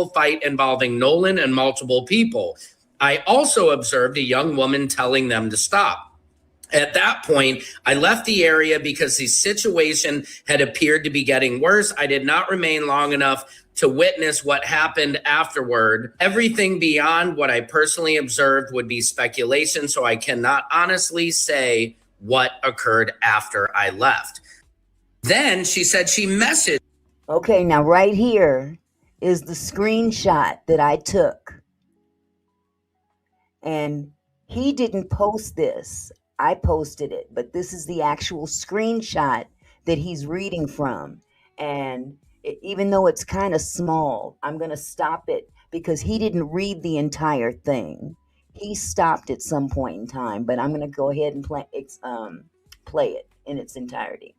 fight involving Nolan and multiple people. I also observed a young woman telling them to stop. At that point, I left the area because the situation had appeared to be getting worse. I did not remain long enough to witness what happened afterward. Everything beyond what I personally observed would be speculation, so I cannot honestly say what occurred after I left. Then she said she messaged. Okay, now right here is the screenshot that I took. And he didn't post this. I posted it, but this is the actual screenshot that he's reading from. And even though it's kind of small, I'm going to stop it because he didn't read the entire thing. He stopped at some point in time, but I'm going to go ahead and play it in its entirety.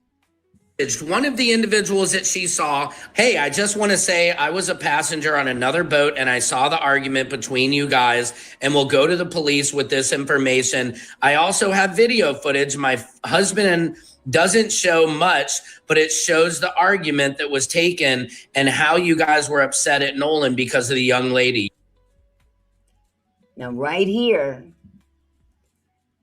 One of the individuals that she saw, hey, I just want to say I was a passenger on another boat and I saw the argument between you guys, and we'll go to the police with this information. I also have video footage. My husband doesn't show much, but it shows the argument that was taken and how you guys were upset at Nolan because of the young lady. Now, right here,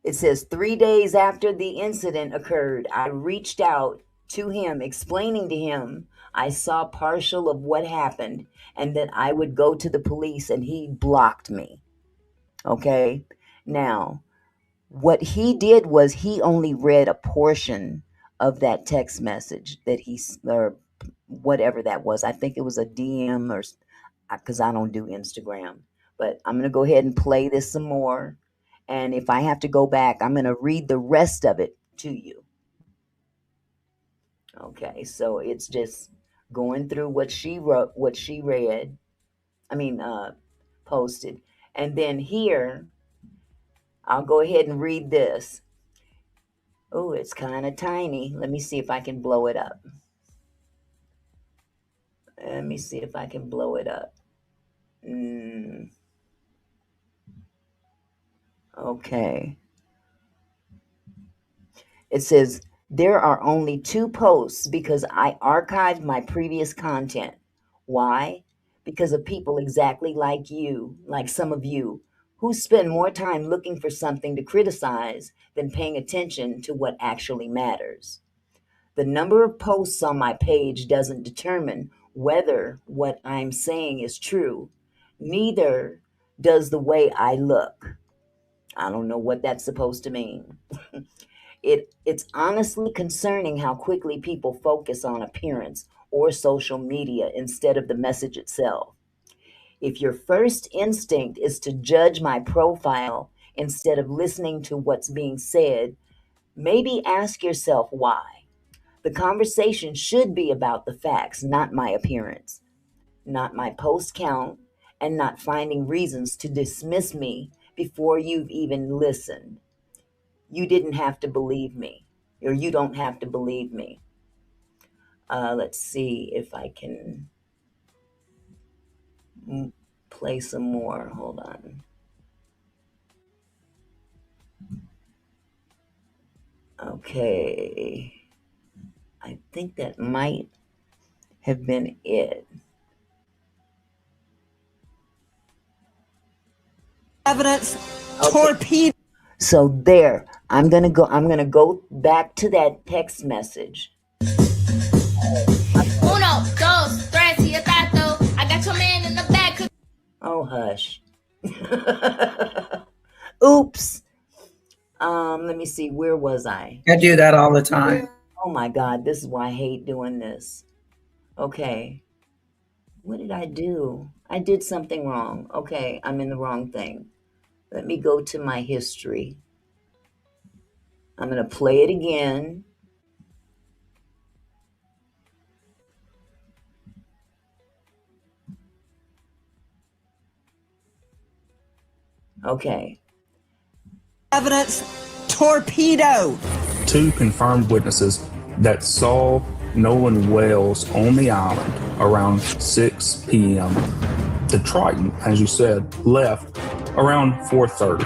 it says 3 days after the incident occurred, I reached out to him, explaining to him I saw partial of what happened and that I would go to the police, and he blocked me. Okay. Now, what he did was he only read a portion of that text message that or whatever that was. I think it was a DM, or because I don't do Instagram, but I'm going to go ahead and play this some more. And if I have to go back, I'm going to read the rest of it to you. Okay, so it's just going through what she wrote, what she read, posted. And then here, I'll go ahead and read this. Oh, it's kind of tiny. Let me see if I can blow it up. Okay. It says, there are only 2 posts because I archived my previous content. Why? Because of people exactly like you, like some of you, who spend more time looking for something to criticize than paying attention to what actually matters. The number of posts on my page doesn't determine whether what I'm saying is true. Neither does the way I look. I don't know what that's supposed to mean. It's honestly concerning how quickly people focus on appearance or social media instead of the message itself. If your first instinct is to judge my profile instead of listening to what's being said, maybe ask yourself why. The conversation should be about the facts, not my appearance, not my post count, and not finding reasons to dismiss me before you've even listened. You didn't have to believe me, or you don't have to believe me. Let's see if I can play some more. Hold on. Okay. I think that might have been it. Evidence, okay. Torpedo. So there, I'm gonna go back to that text message. Uno, dos, tres, y tato. I got your man in the back. Oh, hush. Oops. Let me see. Where was I? I do that all the time. Oh my God, this is why I hate doing this. Okay. What did I do? I did something wrong. Okay, I'm in the wrong thing. Let me go to my history. I'm going to play it again. Okay. Evidence, torpedo. 2 confirmed witnesses that saw Nolan Wells on the island around 6 p.m. The Triton, as you said, left around 4:30.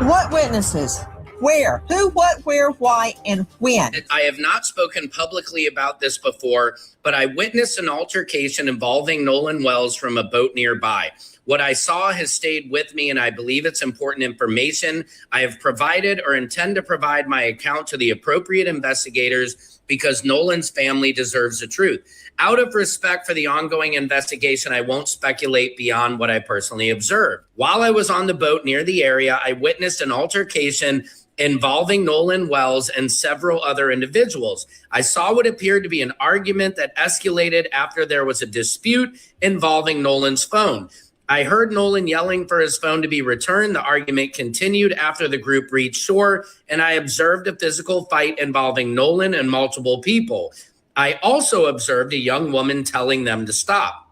What witnesses? Where? Who, what, where, why, and when? I have not spoken publicly about this before, but I witnessed an altercation involving Nolan Wells from a boat nearby. What I saw has stayed with me, and I believe it's important information. I have provided or intend to provide my account to the appropriate investigators because Nolan's family deserves the truth. Out of respect for the ongoing investigation, I won't speculate beyond what I personally observed. While I was on the boat near the area, I witnessed an altercation involving Nolan Wells and several other individuals. I saw what appeared to be an argument that escalated after there was a dispute involving Nolan's phone. I heard Nolan yelling for his phone to be returned. The argument continued after the group reached shore, and I observed a physical fight involving Nolan and multiple people. I also observed a young woman telling them to stop.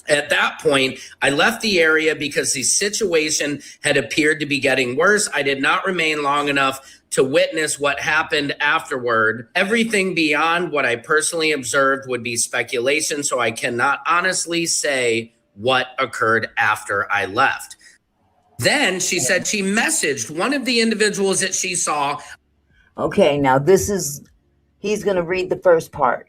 At that point, I left the area because the situation had appeared to be getting worse. I did not remain long enough to witness what happened afterward. Everything beyond what I personally observed would be speculation, so I cannot honestly say what occurred after I left. Then she said she messaged one of the individuals that she saw. Okay, now he's going to read the first part.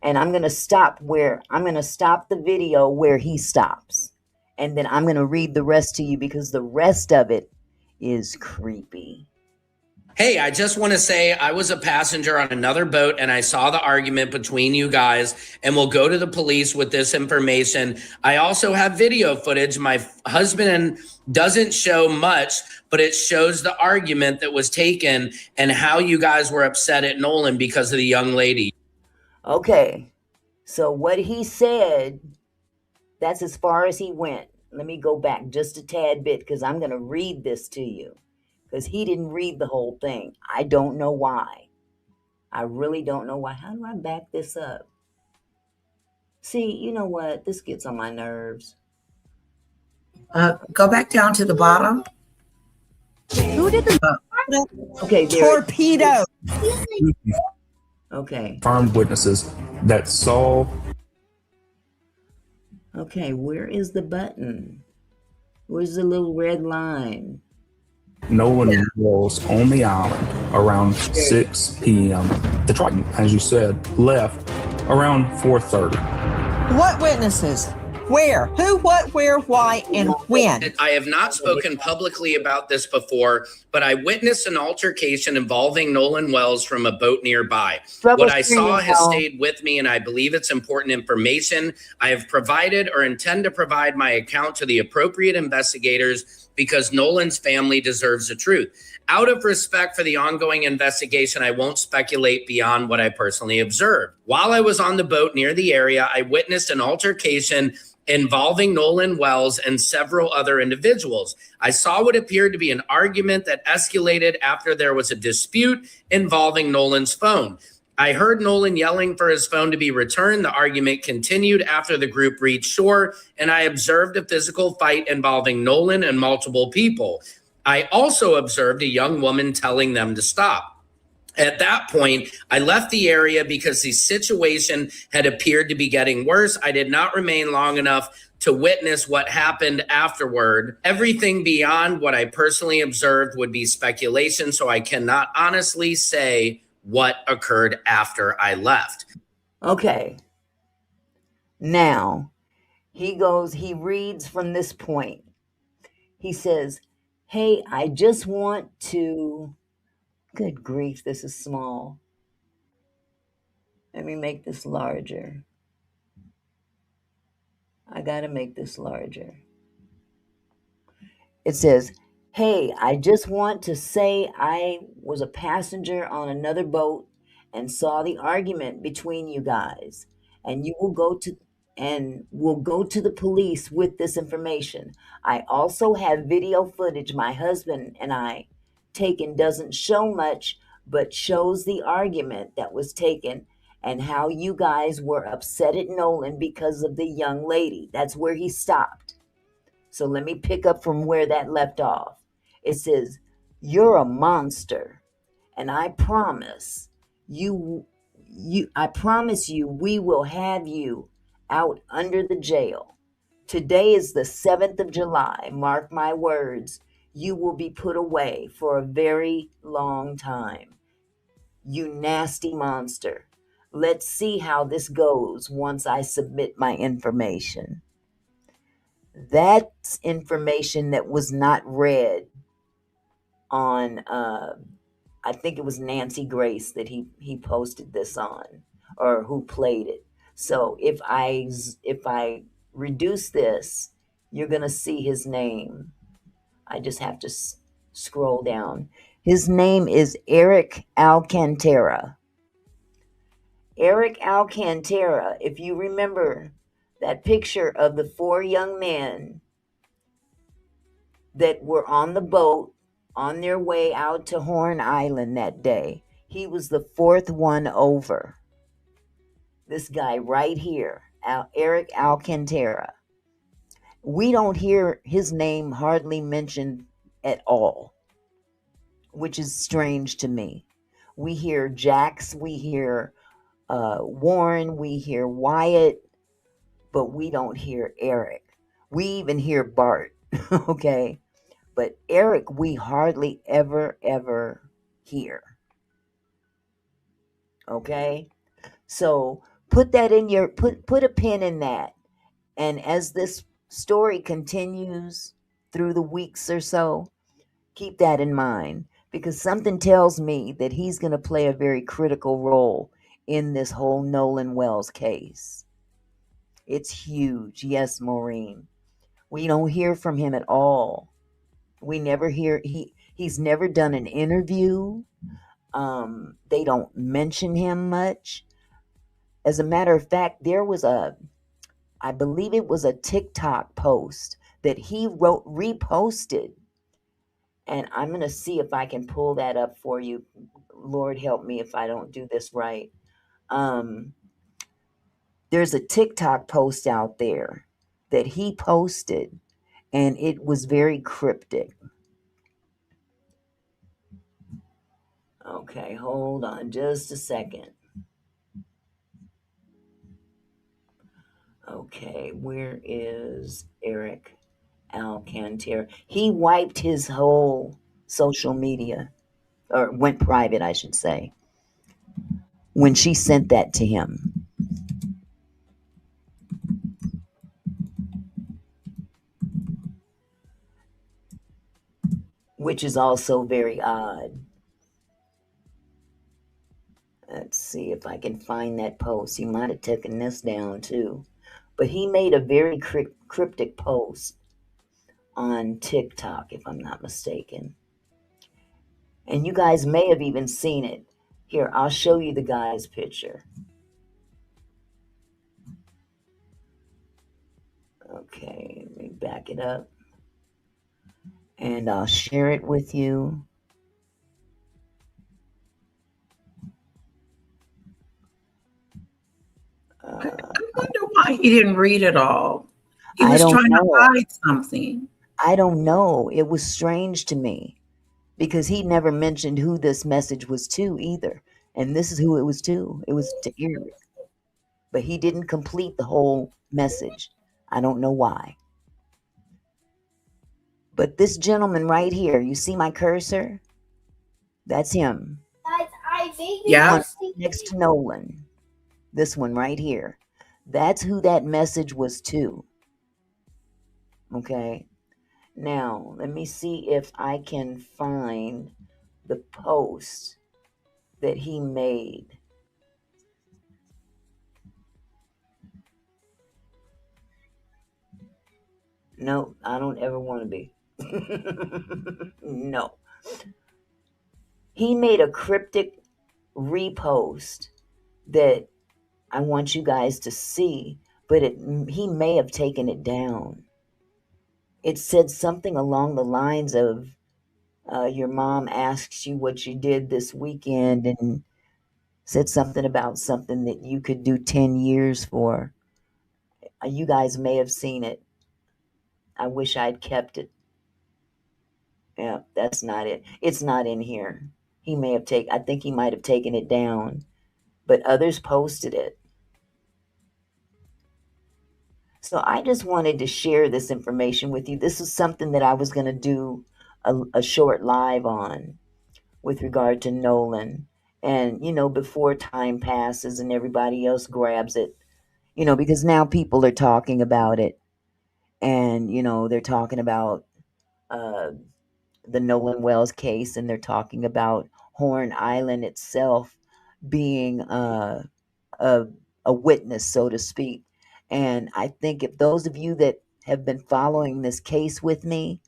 And I'm going to stop the video where he stops. And then I'm going to read the rest to you because the rest of it is creepy. Hey, I just want to say I was a passenger on another boat and I saw the argument between you guys, and we'll go to the police with this information. I also have video footage. My husband doesn't show much, but it shows the argument that was taken and how you guys were upset at Nolan because of the young lady. Okay, so what he said, that's as far as he went. Let me go back just a tad bit because I'm going to read this to you because he didn't read the whole thing. I don't know why. I really don't know why. How do I back this up? See, you know what? This gets on my nerves. Go back down to the bottom. Who did the... Okay, Torpedo. Okay. Confirmed witnesses that saw. Okay, where is the button? Where's the little red line? Nolan Wells on the island around 6 p.m. The Triton, as you said, left around 4:30. What witnesses? Where? Who, what, where, why, and when? I have not spoken publicly about this before, but I witnessed an altercation involving Nolan Wells from a boat nearby. What I saw has stayed with me, and I believe it's important information. I have provided or intend to provide my account to the appropriate investigators because Nolan's family deserves the truth. Out of respect for the ongoing investigation, I won't speculate beyond what I personally observed. While I was on the boat near the area, I witnessed an altercation involving Nolan Wells and several other individuals. I saw what appeared to be an argument that escalated after there was a dispute involving Nolan's phone. I heard Nolan yelling for his phone to be returned. The argument continued after the group reached shore, and I observed a physical fight involving Nolan and multiple people. I also observed a young woman telling them to stop. At that point, I left the area because the situation had appeared to be getting worse. I did not remain long enough to witness what happened afterward. Everything beyond what I personally observed would be speculation, so I cannot honestly say what occurred after I left. Okay. Now, he reads from this point. He says, hey, I just want to... Good grief, this is small. Let me make this larger. I gotta make this larger. It says, hey, I just want to say I was a passenger on another boat and saw the argument between you guys. And we'll go to the police with this information. I also have video footage my husband and I taken, doesn't show much, but shows the argument that was taken and how you guys were upset at Nolan because of the young lady. That's where he stopped. So let me pick up from where that left off. It says, you're a monster, and I promise you we will have you out under the jail. Today is the 7th of July. Mark my words. you will be put away for a very long time. You nasty monster. Let's see how this goes once I submit my information. That's information that was not read on, I think it was Nancy Grace that he posted this on, or who played it. So if I reduce this, you're going to see his name. I just have to scroll down. His name is Eric Alcantara. Eric Alcantara, if you remember that picture of the 4 young men that were on the boat on their way out to Horn Island that day, he was the 4th one over. This guy right here, Eric Alcantara. We don't hear his name hardly mentioned at all, which is strange to me. We hear Jax, we hear Warren, we hear Wyatt, but we don't hear Eric. We even hear Bart, okay? But Eric, we hardly ever hear, okay? So put that in your, put a pin in that. And as this story continues through the weeks or so, keep that in mind, because something tells me that he's going to play a very critical role in this whole Nolan Wells case. It's huge. Yes, Maureen. We don't hear from him at all. We never hear, he's never done an interview. They don't mention him much. As a matter of fact, there was I believe it was a TikTok post that he reposted. And I'm going to see if I can pull that up for you. Lord help me if I don't do this right. There's a TikTok post out there that he posted, and it was very cryptic. Okay, hold on just a second. Okay, where is Eric Alcantara? He wiped his whole social media, or went private, I should say, when she sent that to him. Which is also very odd. Let's see if I can find that post. He might have taken this down too. But he made a very cryptic post on TikTok, if I'm not mistaken. And you guys may have even seen it. Here, I'll show you the guy's picture. Okay, let me back it up. And I'll share it with you. I wonder why he didn't read it all. He I was don't trying to know. hide something. I don't know. It was strange to me because he never mentioned who this message was to either. And this is who it was to. It was to Eric. But he didn't complete the whole message. I don't know why. But this gentleman right here, you see my cursor? That's him. Yeah. One next to Nolan. This one right here. That's who that message was to. Okay. Now, let me see if I can find the post that he made. No, I don't ever want to be. No. He made a cryptic repost that I want you guys to see, but he may have taken it down. It said something along the lines of, your mom asks you what you did this weekend, and said something about something that you could do 10 years for. You guys may have seen it. I wish I'd kept it. Yeah, that's not it. It's not in here. He may have I think he might have taken it down, but others posted it. So I just wanted to share this information with you. This is something that I was going to do a short live on with regard to Nolan. And, before time passes and everybody else grabs it, because now people are talking about it. And, they're talking about uh, the Nolan Wells case, and they're talking about Horn Island itself being a, a witness, so to speak. And I think if those of you that have been following this case with me,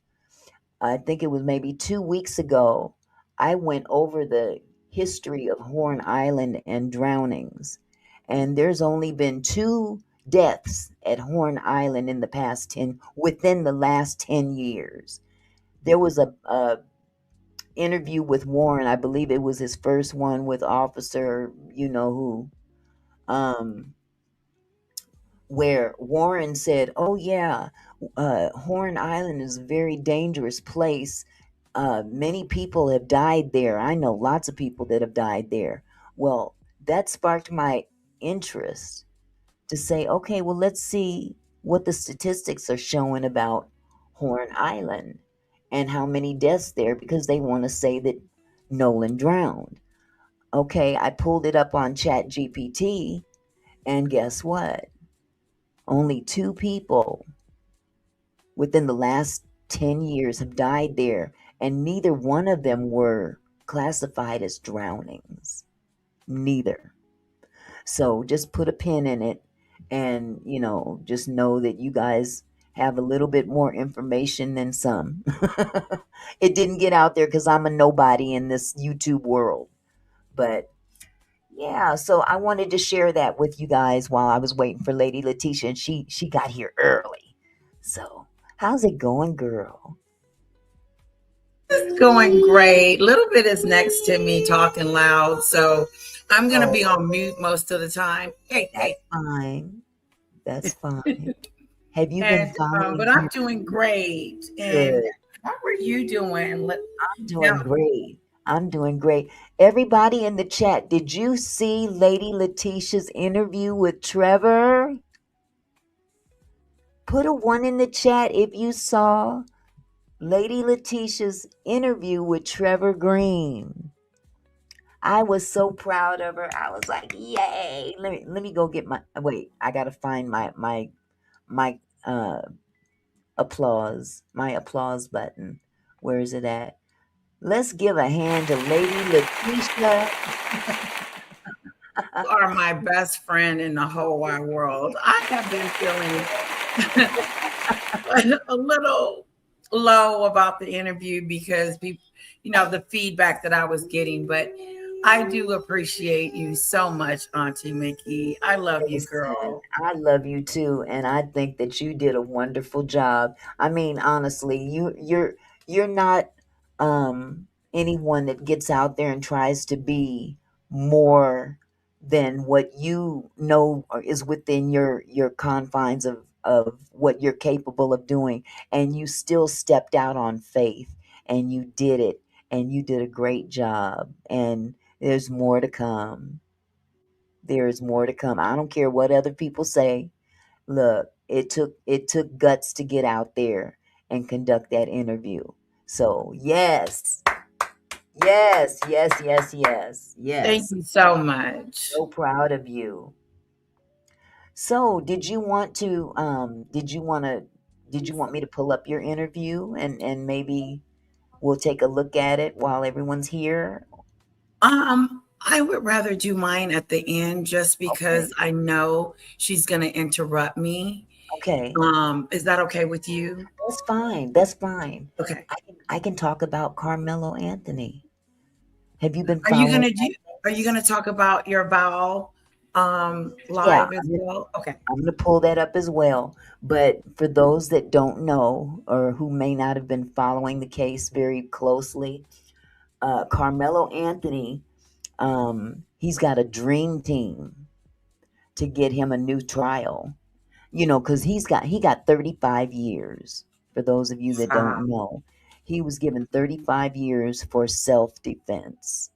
I think it was maybe 2 weeks ago, I went over the history of Horn Island and drownings. And there's only been two deaths at Horn Island within the last 10 years. There was a interview with Warren. I believe it was his first one with Officer, who, um, where Warren said, "Oh yeah, Horn Island is a very dangerous place. Many people have died there. I know lots of people that have died there." Well, that sparked my interest to say, okay, well, let's see what the statistics are showing about Horn Island and how many deaths there, because they want to say that Nolan drowned. Okay, I pulled it up on Chat GPT, and guess what? Only two people within the last 10 years have died there, and neither one of them were classified as drownings. Neither. So just put a pin in it, and, just know that you guys have a little bit more information than some. It didn't get out there because I'm a nobody in this YouTube world. But yeah, so I wanted to share that with you guys while I was waiting for Lady Letitia, and she got here early. So, how's it going, girl? It's going great. Little bit is next to me talking loud, so I'm gonna be on mute most of the time. Hey. Fine. That's fine. Have you been following? But I'm doing great. And Good. how are you doing? I'm doing great. I'm doing great. Everybody in the chat, did you see Lady Letitia's interview with Trevor? Put a 1 in the chat if you saw Lady Letitia's interview with Trevor Green. I was so proud of her. I was like, yay. Let me go get I gotta find my applause. My applause button. Where is it at? Let's give a hand to Lady Letitia. You are my best friend in the whole wide world. I have been feeling a little low about the interview because people, the feedback that I was getting, but I do appreciate you so much, Auntie Mickey. I love you, girl. I love you too, and I think that you did a wonderful job. I mean, honestly, you're not anyone that gets out there and tries to be more than what you know is within your confines of what you're capable of doing, and you still stepped out on faith, and you did it, and you did a great job, and there's more to come. There is more to come. I don't care what other people say. Look, it took guts to get out there and conduct that interview. So yes. Yes, yes, yes, yes, Thank yes. you so much. So proud of you. So did you want me to pull up your interview, and maybe we'll take a look at it while everyone's here? I would rather do mine at the end just because I know she's going to interrupt me. Okay. Is that okay with you? That's fine. That's fine. Okay. I can talk about Carmelo Anthony. Have you been Are you following? Are you gonna talk about your vow live as well? Okay. I'm going to pull that up as well. But for those that don't know or who may not have been following the case very closely, Carmelo Anthony, he's got a dream team to get him a new trial. Because he got 35 years. For those of you that don't know, he was given 35 years for self-defense.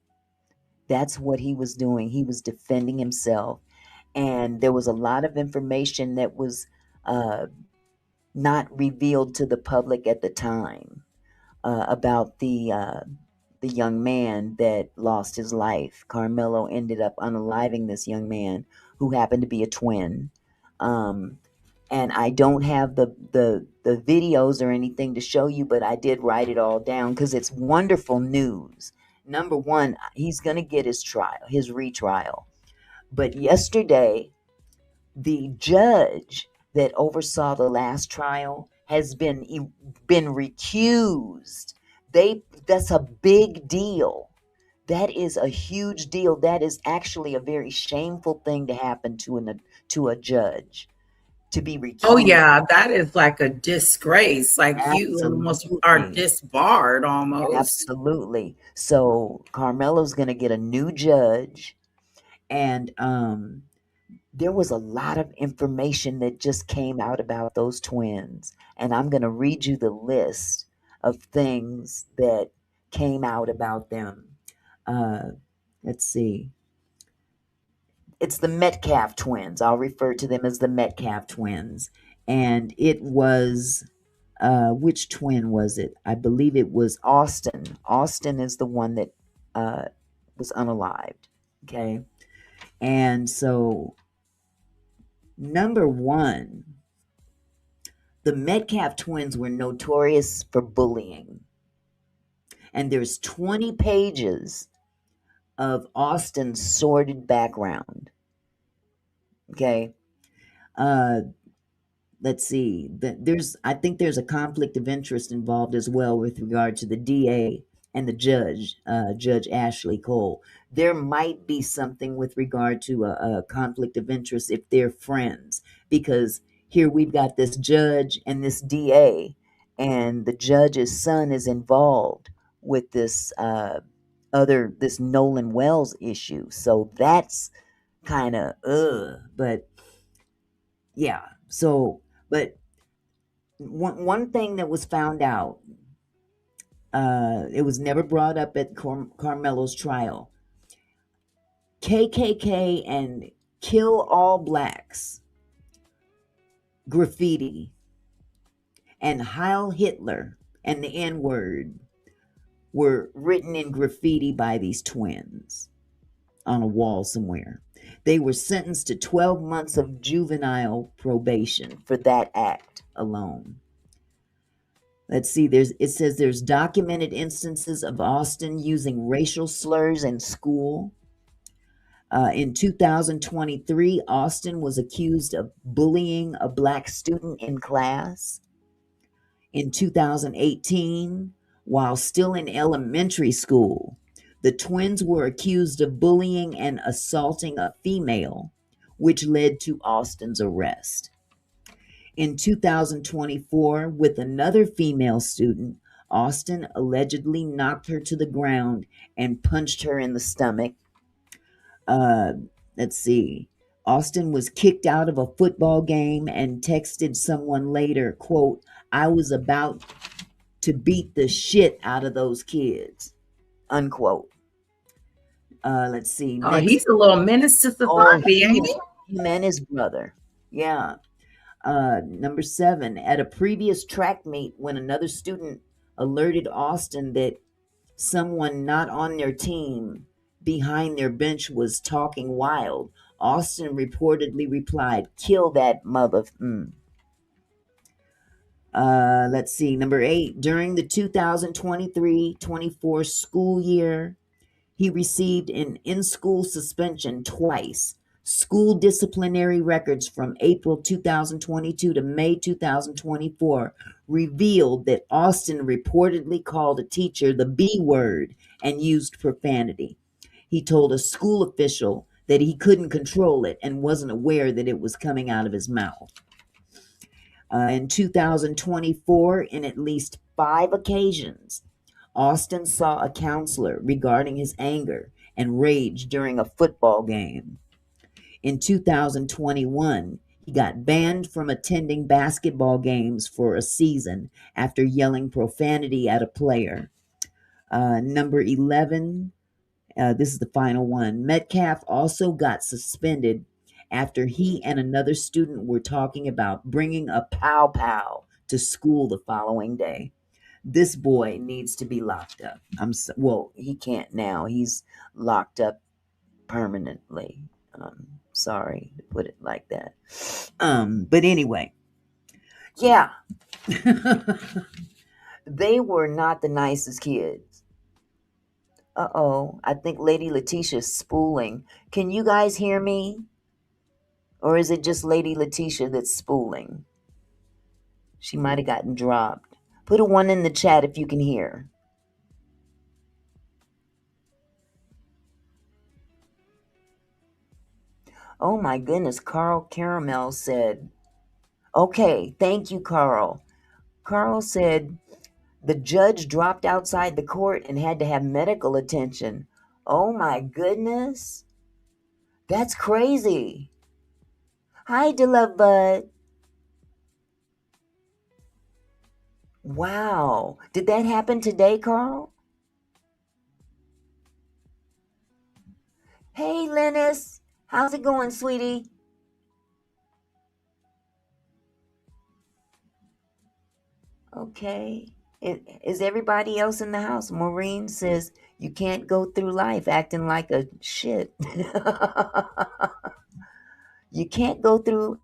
That's what he was doing. He was defending himself. And there was a lot of information that was not revealed to the public at the time. about the young man that lost his life. Carmelo ended up unaliving this young man who happened to be a twin. Um, and I don't have the videos or anything to show you, but I did write it all down because it's wonderful news. Number one, he's going to get his trial, his retrial. But yesterday, the judge that oversaw the last trial has been recused. That's a big deal. That is a huge deal. That is actually a very shameful thing to happen to a judge, to be recused. Oh yeah, that is like a disgrace. Like you almost are Absolutely. disbarred almost. Absolutely. So Carmelo's going to get a new judge, and there was a lot of information that just came out about those twins, and I'm going to read you the list of things that came out about them. Let's see. It's the Metcalf twins. I'll refer to them as the Metcalf twins. And it was, which twin was it? I believe it was Austin. Austin is the one that was unalived. Okay. And so, number one, the Metcalf twins were notorious for bullying. And there's 20 pages of Austin's sordid background. Okay. Let's see. I think there's a conflict of interest involved as well with regard to the DA and the judge, Judge Ashley Cole. There might be something with regard to a conflict of interest if they're friends, because here we've got this judge and this DA, and the judge's son is involved with this this Nolan Wells issue. So that's kind of but yeah. So, but one thing that was found out, it was never brought up at Carmelo's trial. KKK and Kill All Blacks graffiti and Heil Hitler and the N-word were written in graffiti by these twins on a wall somewhere. They were sentenced to 12 months of juvenile probation for that act alone. Let's see, it says there's documented instances of Austin using racial slurs in school. In 2023, Austin was accused of bullying a black student in class. In 2018, while still in elementary school, the twins were accused of bullying and assaulting a female, which led to Austin's arrest. In 2024, with another female student, Austin allegedly knocked her to the ground and punched her in the stomach. Let's see. Austin was kicked out of a football game and texted someone later, quote, "I was about to beat the shit out of those kids," unquote. Let's see. Oh, he's a little menace to society, ain't he? Him and his brother. Yeah. Number 7, at a previous track meet, when another student alerted Austin that someone not on their team behind their bench was talking wild, Austin reportedly replied, "Kill that mother." Let's see. Number 8, during the 2023-24 school year, he received an in-school suspension twice. School disciplinary records from April 2022 to May 2024 revealed that Austin reportedly called a teacher the B word and used profanity. He told a school official that he couldn't control it and wasn't aware that it was coming out of his mouth. In 2024, in at least 5 occasions, Austin saw a counselor regarding his anger and rage during a football game. In 2021, he got banned from attending basketball games for a season after yelling profanity at a player. Number 11, this is the final one. Metcalf also got suspended after he and another student were talking about bringing a pow-pow to school the following day. This boy needs to be locked up. Well, he can't now. He's locked up permanently. Sorry to put it like that. But anyway, yeah, they were not the nicest kids. Uh-oh, I think Lady Letitia's spooling. Can you guys hear me? Or is it just Lady Letitia that's spooling? She might have gotten dropped. Put a 1 in the chat if you can hear. Oh my goodness, Carl Caramel said, okay, thank you, Carl. Carl said the judge dropped outside the court and had to have medical attention. Oh my goodness. That's crazy. Hi, Love Bud. Wow. Did that happen today, Carl? Hey, Linus. How's it going, sweetie? Okay. Is everybody else in the house? Maureen says you can't go through life acting like a shit. You can't go through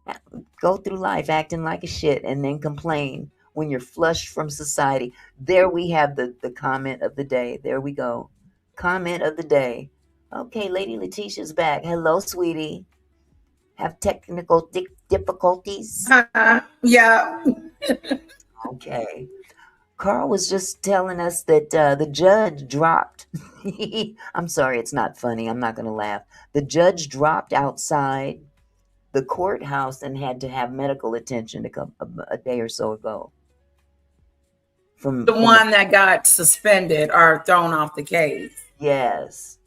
life acting like a shit and then complain when you're flushed from society. There we have the comment of the day. There we go. Comment of the day. Okay, Lady Letitia's back. Hello, sweetie. Have technical difficulties? Yeah. Okay. Carl was just telling us that the judge dropped. I'm sorry, it's not funny. I'm not going to laugh. The judge dropped outside the courthouse and had to have medical attention a day or so ago. The one that got suspended or thrown off the case. Yes.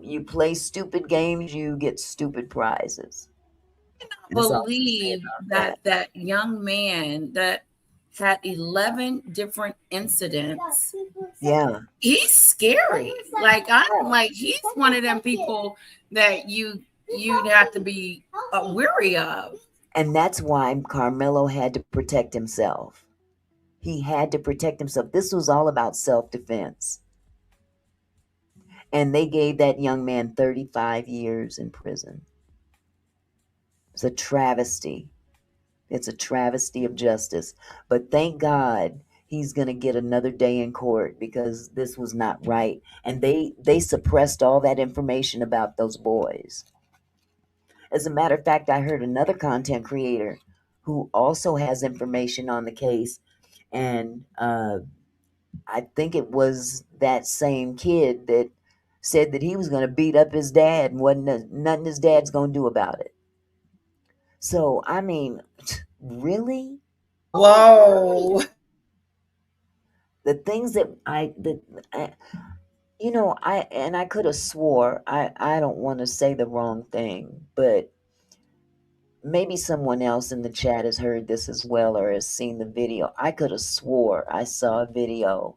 You play stupid games, you get stupid prizes. I believe that young man that had 11 different incidents. Yeah. He's scary. He's one of them people that you'd have to be weary of. And that's why Carmelo had to protect himself. He had to protect himself. This was all about self-defense. And they gave that young man 35 years in prison. It's a travesty. It's a travesty of justice. But thank God he's going to get another day in court because this was not right. And they suppressed all that information about those boys. As a matter of fact, I heard another content creator who also has information on the case. And I think it was that same kid that said that he was going to beat up his dad and wasn't nothing his dad's going to do about it. So, I mean, really? Whoa. The things that I could have swore, I don't want to say the wrong thing, but maybe someone else in the chat has heard this as well or has seen the video. I could have swore I saw a video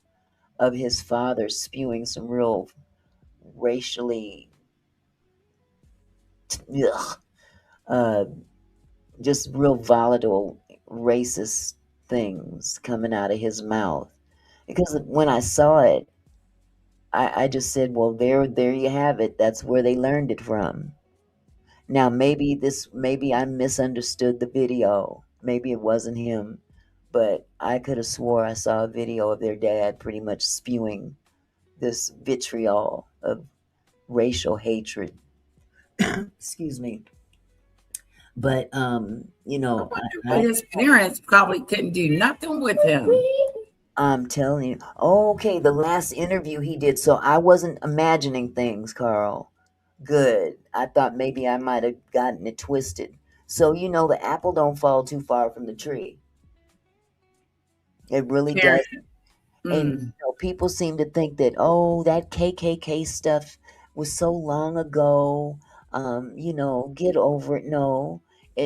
of his father spewing some real racially just real volatile racist things coming out of his mouth. Because when I saw it, I just said, well, there you have it. That's where they learned it from. Now, maybe I misunderstood the video. Maybe it wasn't him. But I could have swore I saw a video of their dad pretty much spewing this vitriol of racial hatred. Excuse me. But, his parents probably couldn't do nothing with him. I'm telling you. Okay, the last interview he did. So I wasn't imagining things, Carl. Good. I thought maybe I might have gotten it twisted. So, the apple don't fall too far from the tree. It really does. And people seem to think that, that KKK stuff was so long ago. Get over it. No.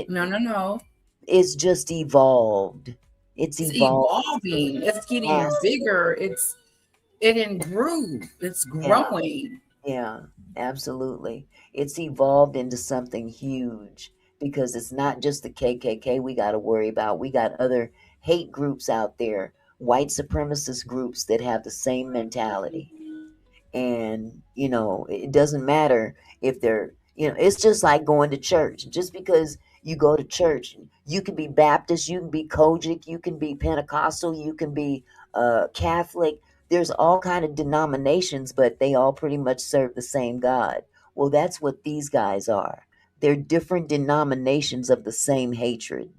No. It's just evolved. It's evolving. It's getting bigger. It improved. It's growing. Yeah, absolutely. It's evolved into something huge because it's not just the KKK we got to worry about. We got other hate groups out there white supremacist groups that have the same mentality. And, it doesn't matter if they're, it's just like going to church. Just because you go to church, you can be Baptist, you can be Kojic, you can be Pentecostal, you can be Catholic. There's all kind of denominations, but they all pretty much serve the same God. Well, that's what these guys are. They're different denominations of the same hatred.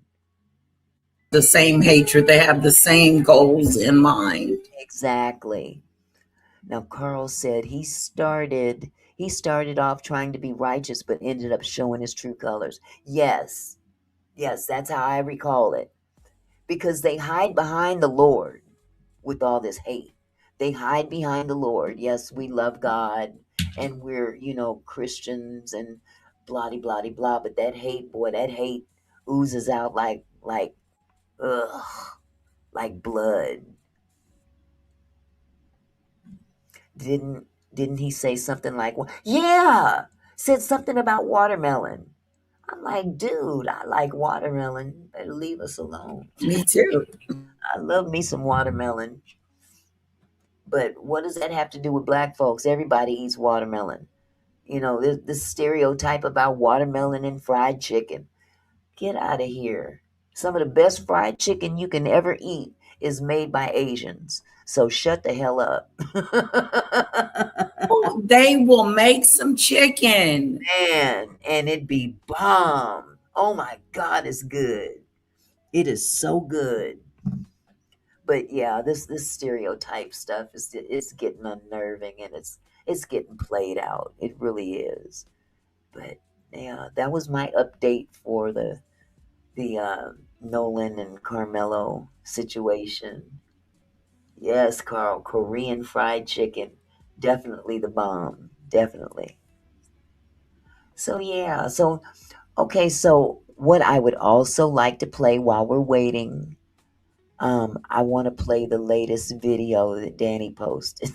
The same hatred. They have the same goals in mind. Exactly. Now, Carl said he started off trying to be righteous, but ended up showing his true colors. Yes, that's how I recall it. Because they hide behind the Lord with all this hate. They hide behind the Lord. Yes, we love God, and we're Christians and blah blah blah blah. But that hate, boy, that hate oozes out like ugh, like blood. Didn't he say something like, yeah, said something about watermelon? I'm like, dude, I like watermelon. Better leave us alone. Me too. I love me some watermelon. But what does that have to do with black folks? Everybody eats watermelon. This stereotype about watermelon and fried chicken. Get out of here. Some of the best fried chicken you can ever eat is made by Asians. So shut the hell up. They will make some chicken. Man, and it be bomb. Oh my God, it's good. It is so good. But yeah, this stereotype stuff it's getting unnerving, and it's getting played out. It really is. But yeah, that was my update for the Nolan and Carmelo situation. Yes, Carl, Korean fried chicken, definitely the bomb. Definitely. So yeah, okay, so what I would also like to play while we're waiting, I want to play the latest video that Danny posted.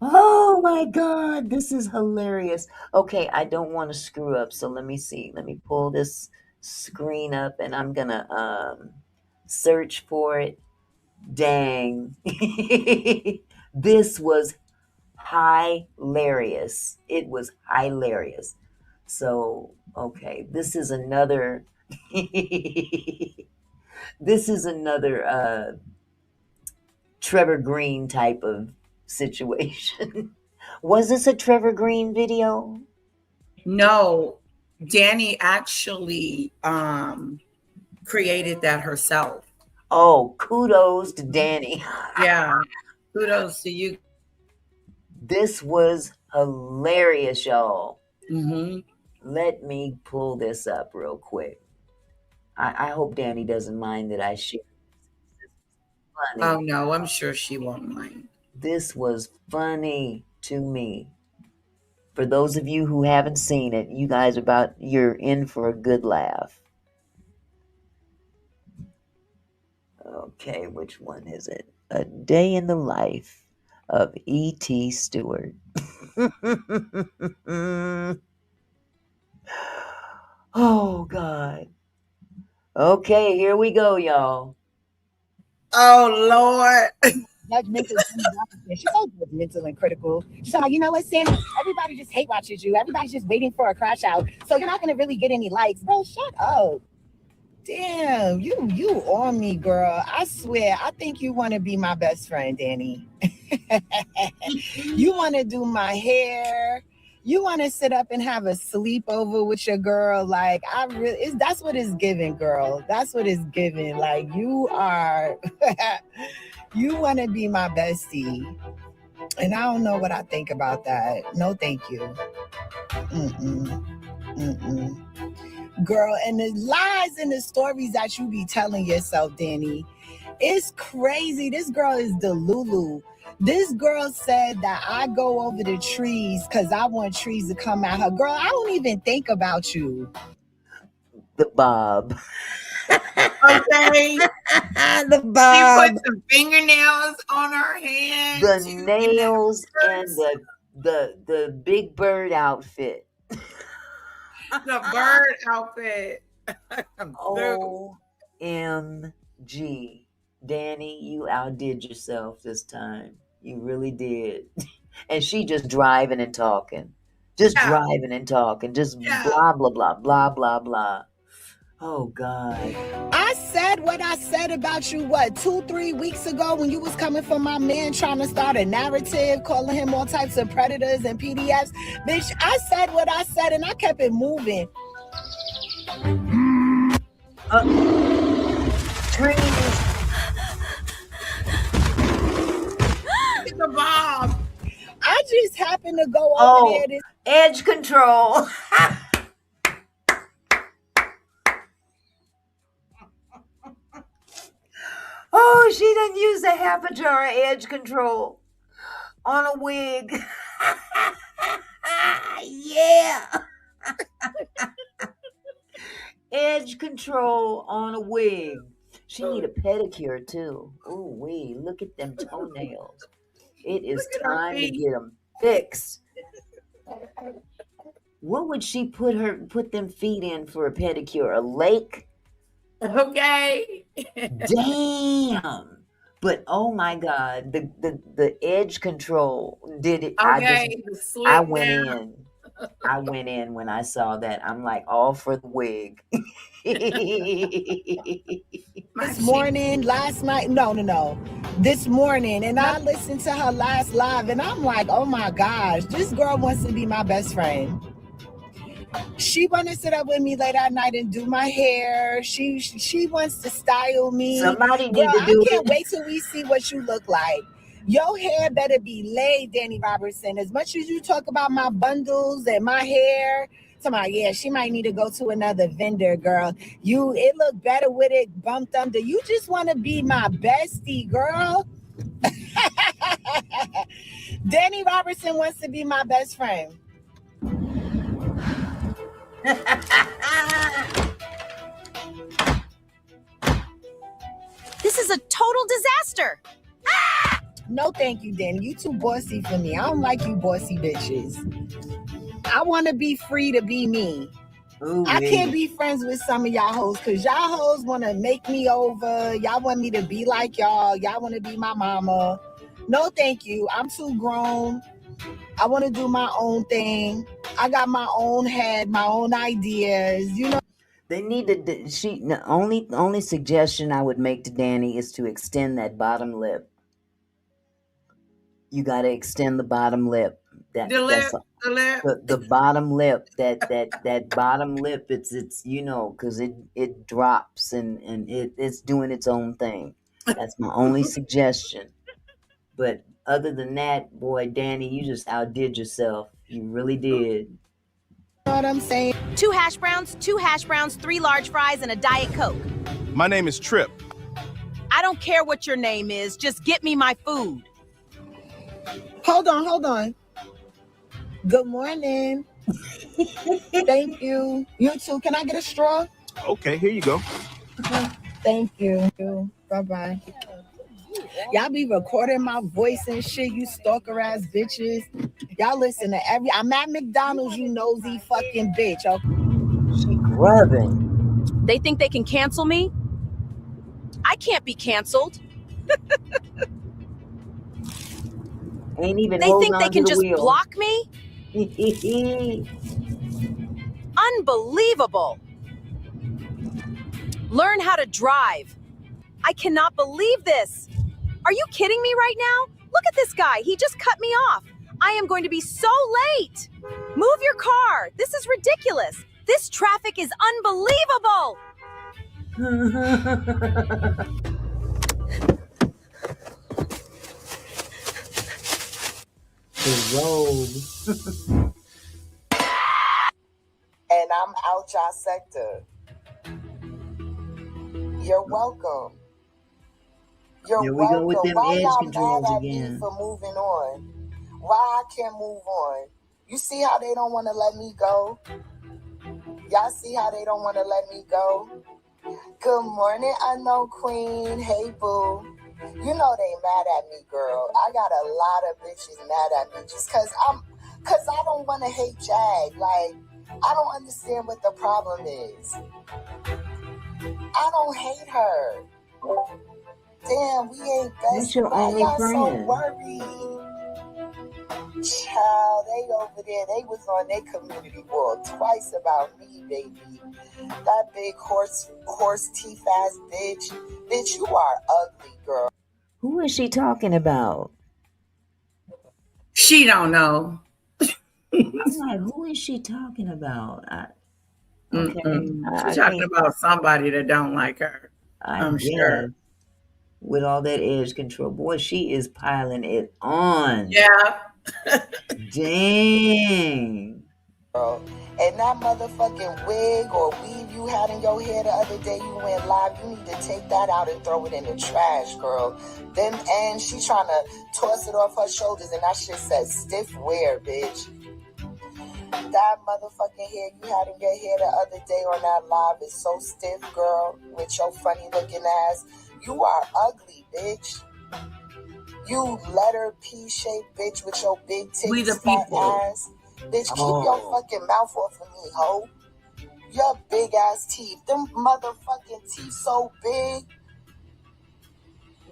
Oh my God, this is hilarious. Okay, I don't want to screw up, so let me see. Let me pull this screen up, and I'm gonna search for it. Dang. This was hilarious. It was hilarious. So, okay, this is another this is another Trevor Green type of situation. Was this a Trevor Green video? No, Danny actually created that herself. Oh, kudos to Danny. Yeah, kudos to you. This was hilarious, y'all. Mm-hmm. Let me pull this up real quick. I hope Danny doesn't mind that I share. Funny. Oh no, I'm sure she won't mind. This was funny to me. For those of you who haven't seen it, you guys you're in for a good laugh. Okay, which one is it? A Day in the Life of E.T. Stewart. Oh, God. Okay, here we go, y'all. Oh, Lord. Judgmental. She's so judgmental and critical. She's like, you know what, Sam? Everybody just hate watches you. Everybody's just waiting for a crash out. So you're not going to really get any likes. Bro, shut up. Damn, you on me, girl. I swear, I think you want to be my best friend, Danny. You want to do my hair. You want to sit up and have a sleepover with your girl. Like, that's what it's giving, girl. That's what it's giving. Like, you are, you want to be my bestie. And I don't know what I think about that. No, thank you. Girl, and the lies and the stories that you be telling yourself, Danny, it's crazy. This girl is Delulu. This girl said that I go over the trees because I want trees to come at her. Girl, I don't even think about you. The Bob. Okay. The Bob. She put some fingernails on her hands. The nails and the Big Bird outfit. The bird outfit. I'm through. OMG. Danny, you outdid yourself this time. You really did. And she just driving and talking. Just Yeah, driving and talking. Just yeah. blah, blah, blah, blah, blah, blah. Oh, God. I said what I said about you, 2-3 weeks ago when you was coming for my man trying to start a narrative, calling him all types of predators and PDFs. Bitch, I said what I said and I kept it moving. Trees. It's a bomb. I just happened to go over there. Edge control. Oh, she done used a half a jar of edge control on a wig. Yeah. Edge control on a wig. She need a pedicure too. Oh, wee, look at them toenails. It is Look at her time to feet. get them fixed. What would she put them feet in for a pedicure? A lake? Okay. Damn. But oh my God, the edge control did it. Okay. I went in. I went in when I saw that. I'm like, all for the wig. This morning, last night, no. This morning, and I listened to her last live, and I'm like, oh my gosh, this girl wants to be my best friend. She want to sit up with me late at night and do my hair. She wants to style me. Somebody Girl, need to do I can't it. wait till we see what you look like. Your hair better be laid, Danny Robertson. As much as you talk about my bundles and my hair, somebody, yeah, she might need to go to another vendor, girl. It look better with it bumped under. You just want to be my bestie, girl. Danny Robertson wants to be my best friend. This is a total disaster. No, thank you, Danny. You too bossy for me. I don't like you bossy bitches. I want to be free to be me. Ooh, I can't be friends with some of y'all hoes because y'all hoes want to make me over. Y'all want me to be like y'all. Y'all want to be my mama. No, thank you. I'm too grown. I want to do my own thing. I got my own head, my own ideas. You know. They need to. The only suggestion I would make to Danny is to extend that bottom lip. You got to extend the bottom lip. The lip. The bottom lip. That bottom lip. It's because it drops and it's doing its own thing. That's my only suggestion. But other than that, boy, Danny, you just outdid yourself. You really did. You know what I'm saying? 2 hash browns, 3 large fries, and a Diet Coke. My name is Trip. I don't care what your name is. Just get me my food. Hold on. Good morning. Thank you. You too. Can I get a straw? Okay, here you go. Thank you. Bye-bye. Y'all be recording my voice and shit, you stalker ass bitches. Y'all listen to I'm at McDonald's, you nosy fucking bitch. Okay? She grubbing. They think they can cancel me? I can't be canceled. Ain't even They think they can just wheel. block me? Unbelievable. Learn how to drive. I cannot believe this. Are you kidding me right now? Look at this guy. He just cut me off. I am going to be so late. Move your car. This is ridiculous. This traffic is unbelievable. The road. And I'm out y'all sector. You're welcome. Here we go with them Why edge y'all controls mad at me again. for moving on? Why I can't move on? You see how they don't want to let me go? Y'all see how they don't want to let me go? Good morning, unknown queen. Hey, boo. You know they mad at me, girl. I got a lot of bitches mad at me just cause I don't want to hate Jag. Like, I don't understand what the problem is. I don't hate her. Damn, we ain't best. That's your Why only y'all so friend. worried? Child, they over there, they was on their community wall twice about me, baby. That big horse teeth ass bitch. Bitch, you are ugly, girl. Who is she talking about? She don't know. I'm like, who is she talking about? Okay, She's I talking can't. about somebody that don't like her. I I'm guess sure. with all that edge control, boy, she is piling it on. Yeah. Dang. Girl. And that motherfucking wig or weave you had in your hair the other day you went live, you need to take that out and throw it in the trash, girl. Then and she trying to toss it off her shoulders and that shit says stiff wear, bitch. That motherfucking hair you had in your hair the other day on that live is so stiff, girl, with your funny looking ass. You are ugly, bitch. You letter P-shaped bitch with your big We the titties, fat people. ass. Bitch, keep your fucking mouth off of me, ho. Your big ass teeth. Them motherfucking teeth so big.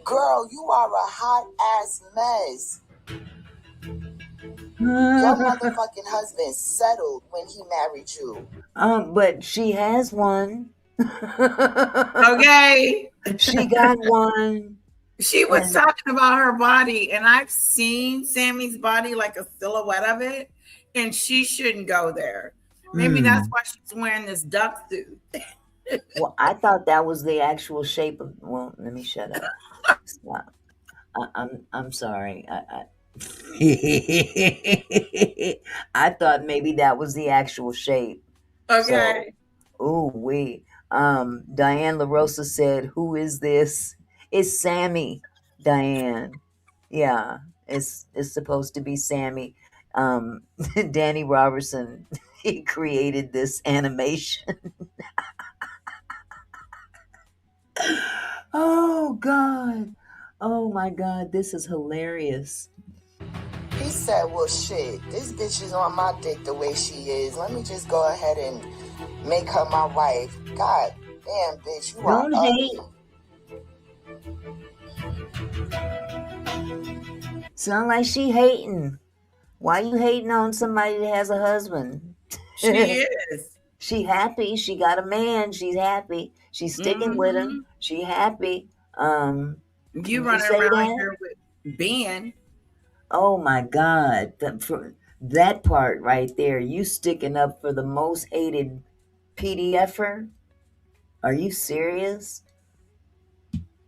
Girl, you are a hot ass mess. Your motherfucking husband settled when he married you. But she has one. Okay. She got one. She was talking about her body, and I've seen Sammy's body, like a silhouette of it, and she shouldn't go there. Maybe that's why she's wearing this duck suit. Well, I thought that was the actual shape of. Well, let me shut up. Stop. I'm sorry. I thought maybe that was the actual shape. Okay. So, ooh wee. Diane LaRosa said, "Who is this?" It's Sammy. Diane. Yeah, it's supposed to be Sammy. Danny Robertson. He created this animation. Oh God. Oh my God, this is hilarious. He said, well, shit, this bitch is on my dick the way she is. Let me just go ahead and make her my wife. God damn, bitch, you Don't are hate. ugly. Sound like she hating. Why you hating on somebody that has a husband? She is. She happy. She got a man. She's happy. She's sticking with him. She happy. You Can running say around that? here with Ben. Oh my God. That part right there, you sticking up for the most hated PDFer? Are you serious?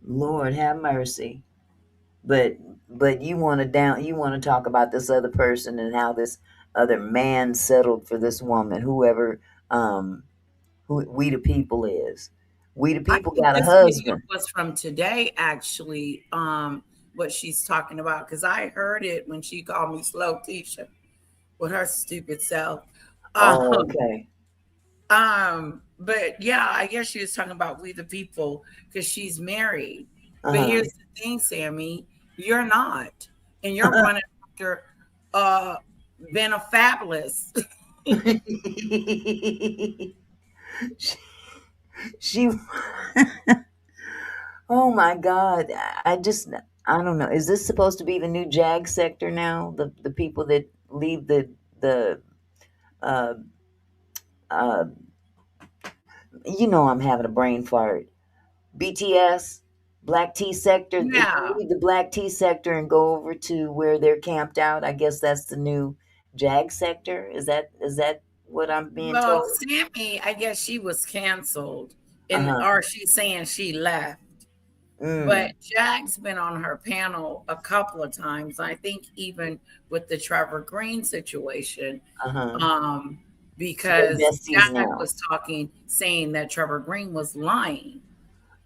Lord have mercy. But you want to talk about this other person and how this other man settled for this woman, whoever who We the People is. We the I People think got a this video husband. was from today, actually. What she's talking about, because I heard it when she called me slow Tisha with her stupid self. Oh, okay. But yeah, I guess she was talking about We the People because she's married. But Uh-huh. here's the thing, Sammy, you're not, and you're running after Ben a Fabulous. she Oh my God. I don't know. Is this supposed to be the new JAG sector now? The people that leave the uh I'm having a brain fart. BTS, Black Tea Sector. If Yeah. you leave the Black Tea Sector and go over to where they're camped out, I guess that's the new JAG sector. Is that what I'm being Well, told? Sammy, I guess she was canceled, and Uh-huh. or she's saying she left. But Mm. Jack's been on her panel a couple of times. I think even with the Trevor Green situation, Uh-huh. So they're because besties Jack now. was saying that Trevor Green was lying.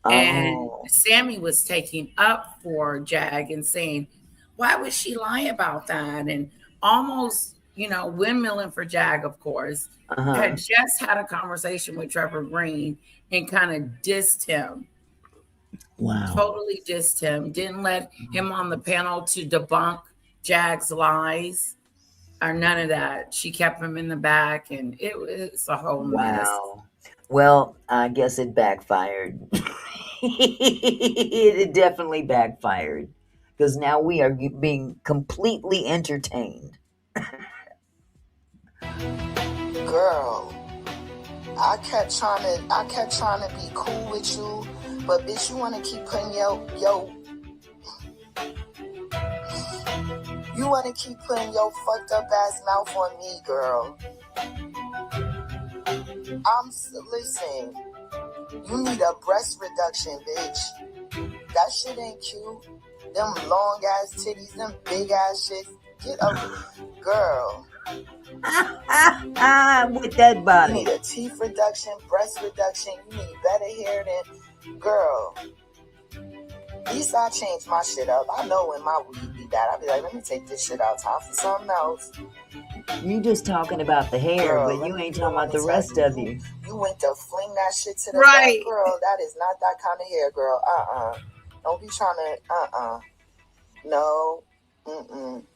And Oh. Sammy was taking up for Jag and saying, why would she lie about that? And almost, windmilling for Jag, of course, Uh-huh. had just had a conversation with Trevor Green and kind of dissed him. Wow. Totally dissed him. Didn't let him on the panel to debunk Jag's lies or none of that. She kept him in the back, and it was a whole mess. Wow. Well, I guess it backfired. It definitely backfired because now we are being completely entertained. Girl, I kept trying to be cool with you, but bitch, you wanna keep putting your fucked up ass mouth on me, girl. Listen, you need a breast reduction, bitch. That shit ain't cute. Them long ass titties, them big ass shit. Get a girl. With that You body. need a teeth reduction, breast reduction. You need better hair than girl. At least I change my shit up. I know when my weed be bad, I'll be like, let me take this shit out, time for something else. You just talking about the hair, Girl, but you ain't talking about the tell rest of you. You went to fling that shit to the Right. back, girl. That is not that kind of hair, girl. Don't be trying to, No.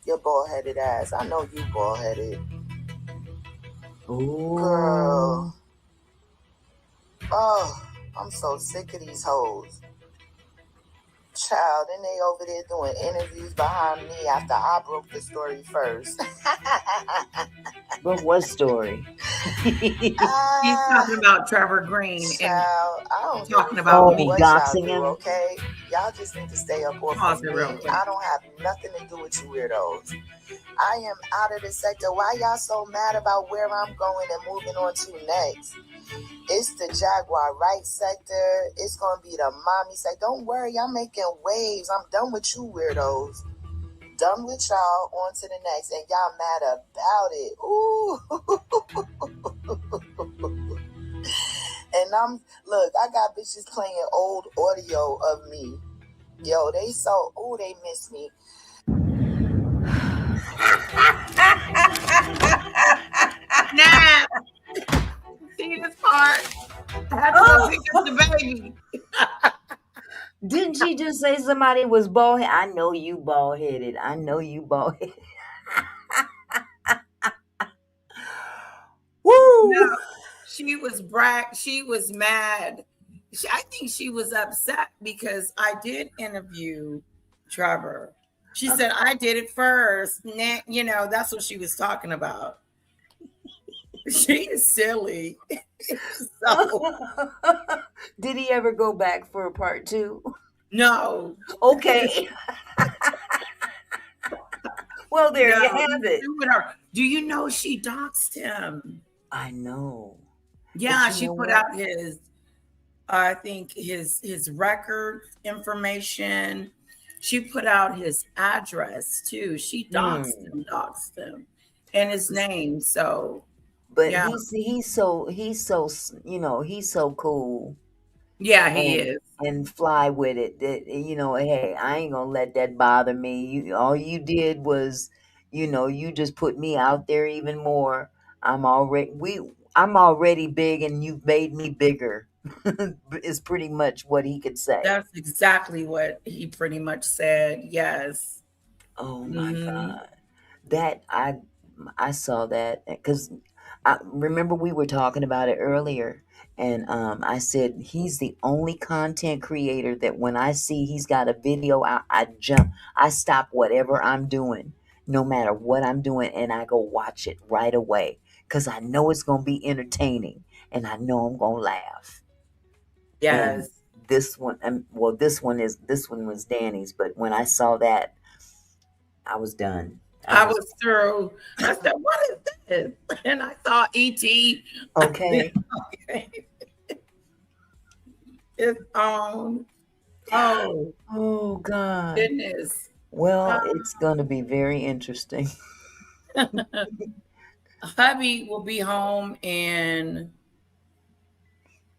You're bald-headed ass. I know you bald-headed. Ooh. Girl. Oh, I'm so sick of these hoes. Child, and they over there doing interviews behind me after I broke the story first. But what story? He's talking about Trevor Green Child, I don't talking about me. what doxing y'all do, him? okay? Y'all just need to stay up off Pause of it me. real quick. I don't have nothing to do with you weirdos. I am out of the sector. Why y'all so mad about where I'm going and moving on to next? It's the Jaguar right sector. It's going to be the mommy sector. Don't worry, I'm making waves. I'm done with you weirdos. Done with y'all, on to the next. And y'all mad about it. Ooh. And look, I got bitches playing old audio of me. Yo, they miss me. Nah. See this part? I have to go pick up the baby. Didn't she just say somebody was bald? I know you bald headed. I know you bald headed. Woo! No, she was She was mad. I think she was upset because I did interview Trevor. She said I did it first. You know, that's what she was talking about. She is silly. So, did he ever go back for a part 2? No. Okay. Well, there you have it. Do you know she doxed him? I know. Yeah, she put out his, I think his record information. She put out his address too. She doxed him, and his name. So, but yeah. he's so he's so cool. Yeah, he is. And fly with it. That hey, I ain't gonna let that bother me. All you did was, you just put me out there even more. I'm already big, and you've made me bigger. Is pretty much what he could say. That's exactly what he pretty much said. Yes. Oh my God, that I saw that because I remember we were talking about it earlier. And I said he's the only content creator that when I see he's got a video, I jump. I stop whatever I'm doing, no matter what I'm doing, and I go watch it right away because I know it's going to be entertaining, and I know I'm going to laugh. Yes. And this one, this one was Danny's, but when I saw that, I was done. I was through. I said, "What is this?" And I saw E.T. Okay. It's on. Oh God. Goodness. Well, it's going to be very interesting. Hubby will be home in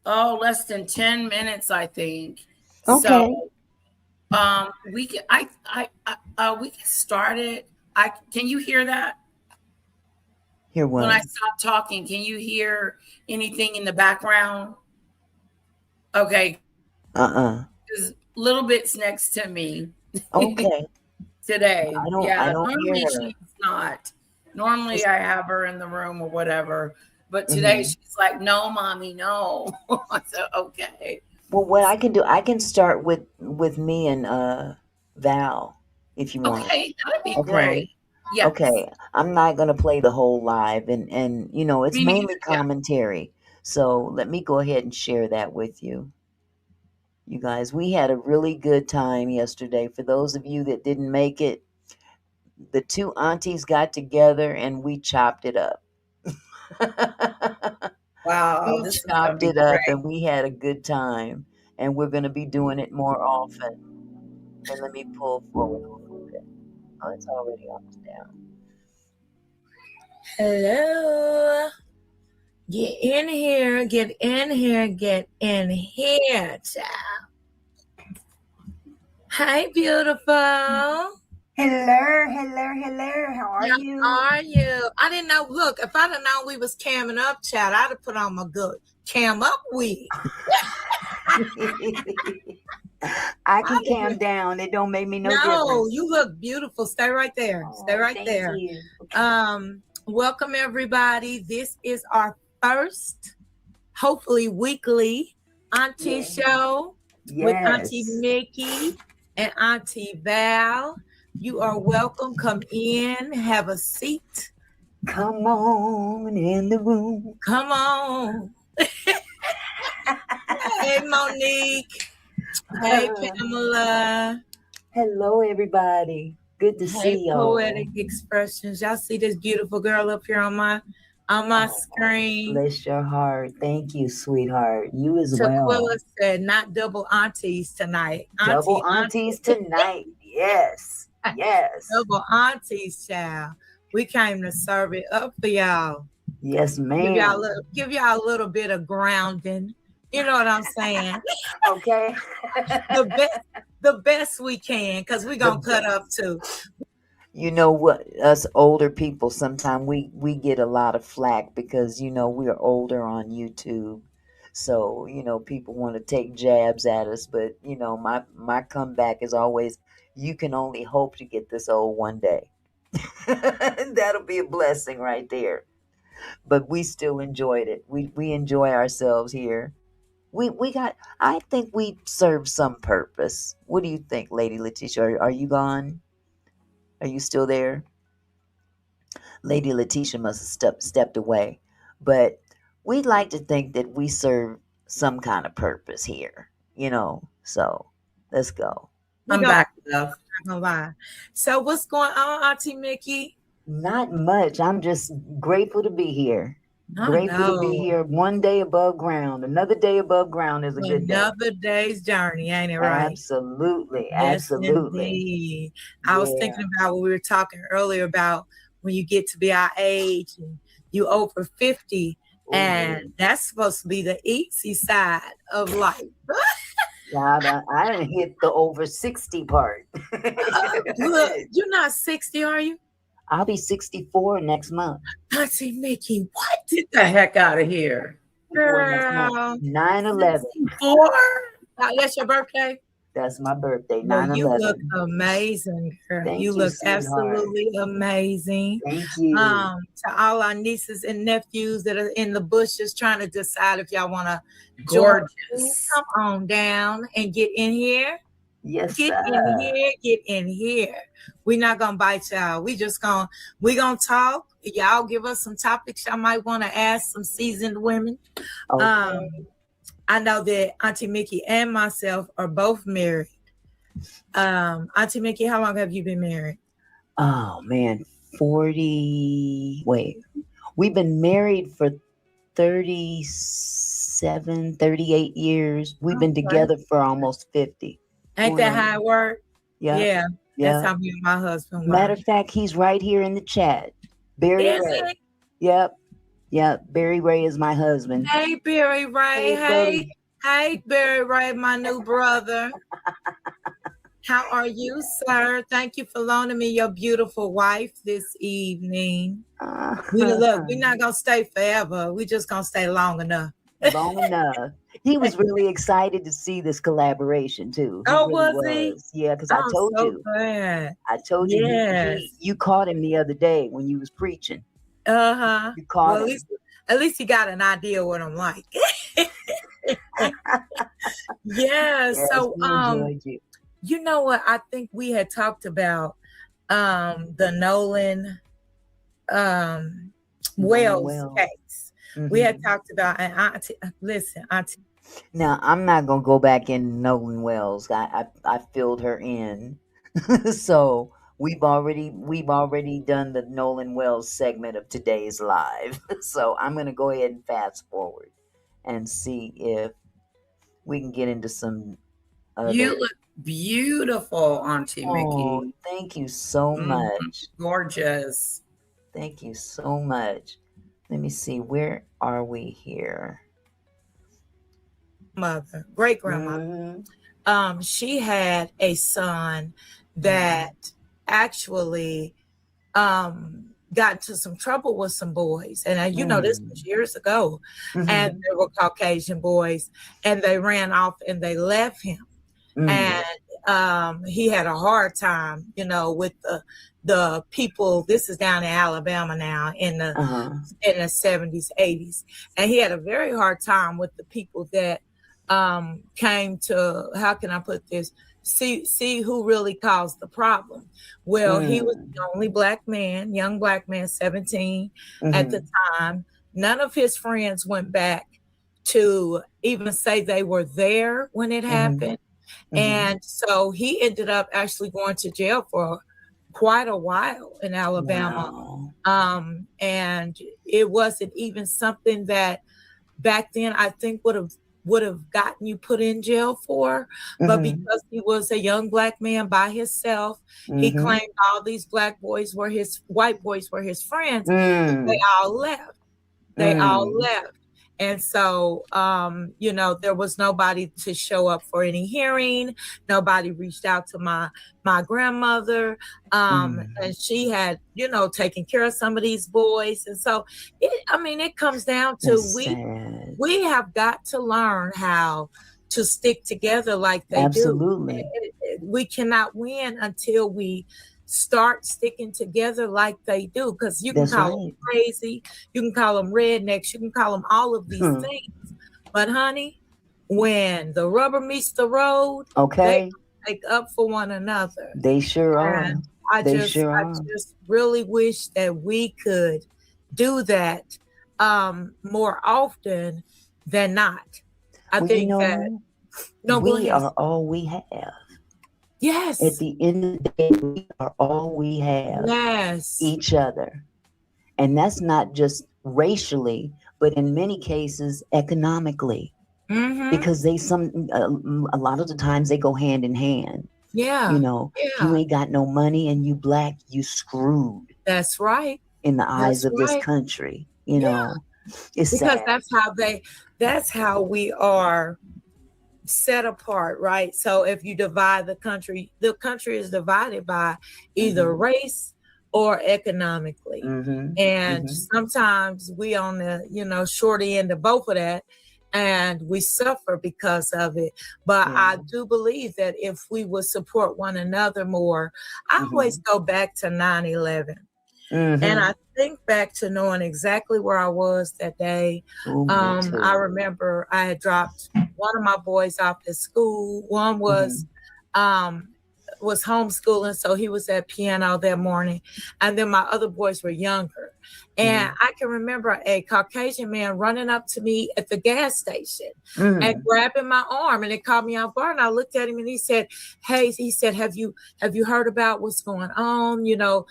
less than 10 minutes, I think. Okay. So we can we can start it. Can you hear that? Hear what? When I stop talking, can you hear anything in the background? Okay. There's little bits next to me. Okay. Today. I don't hear her. She's not. Normally I have her in the room or whatever, But today she's like, no, mommy, no. I said, okay. Well, what I can do, I can start with me and Val, if you want. Okay, that'd be Okay. great. Yes. Okay. I'm not gonna play the whole live, and you know it's Me neither, mainly yeah. commentary. So let me go ahead and share that with you. You guys, we had a really good time yesterday. For those of you that didn't make it, the two aunties got together and we chopped it up. Wow, We this is gonna chopped be it up great. and we had a good time. And we're going to be doing it more often. And let me pull forward a little bit. Oh, it's already almost down. Hello. Get in here, get in here, get in here, child. Hi, beautiful. Hello. How are you? How are you? I didn't know. Look, if I'd have known we was camming up, child, I'd have put on my good cam up wig. I can cam down. It don't make me no difference. No, you look beautiful. Stay right there. Stay right thank there. you. Welcome everybody. This is our first, hopefully weekly Auntie show with Auntie Mickey and Auntie Val. You are welcome. Come in, have a seat. Come on in the room. Come on. Hey, Monique. Hey, Pamela. Hello, everybody. Good to see y'all. Poetic Expressions. Y'all see this beautiful girl up here on my screen. Bless your heart. Thank you, sweetheart. You as well. Taquilla said, not double aunties tonight. Double aunties tonight. Yes. Yes. Double aunties, child. We came to serve it up for y'all. Yes, ma'am. Give y'all a little bit of grounding. You know what I'm saying? Okay. the best we can, because we're going to cut up too. You know what? Us older people, sometimes we get a lot of flack because, you know, we're older on YouTube. So, you know, people want to take jabs at us. But, you know, my comeback is always, you can only hope to get this old one day. That'll be a blessing right there. But we still enjoyed it. We enjoy ourselves here. I think we serve some purpose. What do you think, Lady Letitia? Are you gone? Are you still there? Lady Letitia must have stepped away. But we'd like to think that we serve some kind of purpose here, you know. So let's go. I'm back, love. I'm not gonna lie. So what's going on, Auntie Mickey? Not much. I'm just grateful to be here. Grateful to be here. One day above ground. Another day above ground is a good day. Another day's journey, ain't it right? Absolutely. Yes, Absolutely. Indeed. I was thinking about what we were talking earlier about when you get to be our age and you over 50. Ooh. And that's supposed to be the easy side of life. God, I didn't hit the over 60 part. Look, you're not 60, are you? I'll be 64 next month. Auntie Mickey, what? Get the heck out of here. Girl. 9/11. 4? That's your birthday? That's my birthday, 9/11. Well, you look amazing, girl. Thank you look sweetheart. Absolutely amazing. Thank you. To all our nieces and nephews that are in the bushes trying to decide if y'all want to join, come on down and get in here. Yes, Get in here. We're not gonna bite y'all. We're gonna talk. Y'all give us some topics y'all might want to ask some seasoned women. Okay. I know that Auntie Mickey and myself are both married. Auntie Mickey, how long have you been married? Oh man, 40. Wait, we've been married for 37, 38 years. We've been together for almost 50. Ain't that how it works? Yeah. That's how me and my husband work. Matter of fact, he's right here in the chat. Barry Ray. Yep. Barry Ray is my husband. Hey, Barry Ray. Hey, Barry Ray, my new brother. How are you, sir? Thank you for loaning me your beautiful wife this evening. We're not gonna stay forever. We're just gonna stay long enough. Long enough. He was really excited to see this collaboration too. Was he? Yeah, because I told you. Glad. I told you. Yes. You caught him the other day when you was preaching. You caught him. at least he got an idea what I'm like. Yeah. Yes, So, we enjoyed you. you know what? I think we had talked about the Nolan Wells Wells. case. We had talked about, and Auntie, listen, Auntie. Now, I'm not gonna go back in Nolan Wells. I filled her in, so we've already done the Nolan Wells segment of today's live. So I'm gonna go ahead and fast forward and see if we can get into some other. You look beautiful, Auntie Oh, Mickey. thank you so much. Gorgeous. Thank you so much. Let me see. Where are we here? Mother, great grandmother. She had a son that actually got into some trouble with some boys, and you know, this was years ago, and they were Caucasian boys, and they ran off and they left him, and he had a hard time, you know, with the people. This is down in Alabama now in the 70s, 80s, and he had a very hard time with the people that came to, how can I put this, see who really caused the problem. Well, he was the only black man, young black man, 17 at the time. None of his friends went back to even say they were there when it happened. And so he ended up actually going to jail for quite a while in Alabama. And it wasn't even something that back then I think would have gotten you put in jail for, but because he was a young black man by himself, he claimed all these white boys were his friends. They all left. And so, you know, there was nobody to show up for any hearing. Nobody reached out to my grandmother. And she had, you know, taken care of some of these boys. And so, it comes down to we have got to learn how to stick together like they do. We cannot win until we start sticking together like they do, because you can call them crazy, you can call them rednecks, you can call them all of these things, but honey, when the rubber meets the road, they make up for one another. They sure are. I just really wish that we could do that more often than not. I think that we are all we have. Yes. At the end of the day, we are all we have. Yes. Each other. And that's not just racially, but in many cases, economically. Because a lot of the times they go hand in hand. Yeah. You know, you ain't got no money and you black, you screwed. That's right. In the eyes of this country. You know, it's because sad. That's how we are set apart, right? So if you divide the country is divided by either race or economically. And sometimes we on the, you know, short end of both of that, and we suffer because of it. But I do believe that if we would support one another more, I always go back to 9/11. And I think back to knowing exactly where I was that day. I remember I had dropped one of my boys off at school. One was homeschooling, so he was at piano that morning. And then my other boys were younger. And I can remember a Caucasian man running up to me at the gas station and grabbing my arm, and it caught me off guard. And I looked at him and he said, "Hey," he said, have you heard about what's going on, you know,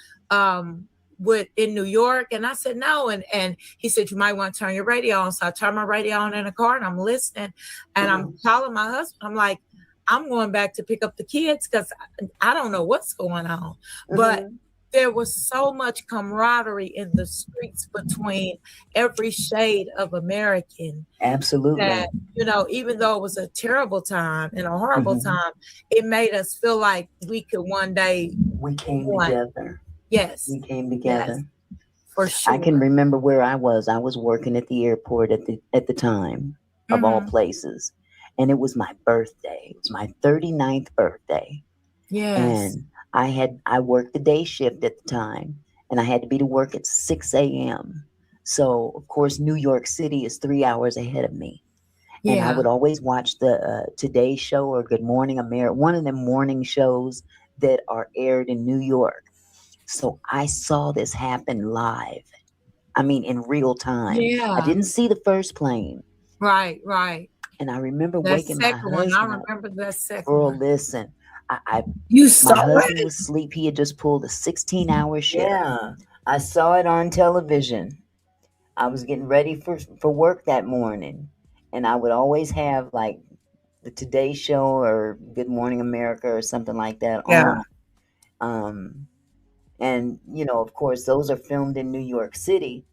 in New York?" And I said, "No." And he said, "You might want to turn your radio on." So I turned my radio on in the car and I'm listening, and I'm calling my husband. I'm like, I'm going back to pick up the kids because I don't know what's going on. But there was so much camaraderie in the streets between every shade of American. Absolutely. That, you know, even though it was a terrible time and a horrible time, it made us feel like we could one day. We came together. Yes. We came together. Yes, for sure. I can remember where I was. I was working at the airport at the time, of all places. And it was my birthday. It was my 39th birthday. Yes. And I worked the day shift at the time, and I had to be to work at 6 a.m. So, of course, New York City is 3 hours ahead of me. And I Yeah. would always watch the Today Show or Good Morning America, one of the morning shows that are aired in New York. So I saw this happen live. I mean, in real time. I Yeah. didn't see the first plane. Right. Right. And I remember That waking my second one. I husband up. remember that second Girl, one. listen, You my saw husband it? was asleep. He had just pulled a 16-hour shift. Yeah. I saw it on television. I was getting ready for work that morning. And I would always have like the Today Show or Good Morning America or something like that Yeah. on. And, you know, of course, those are filmed in New York City,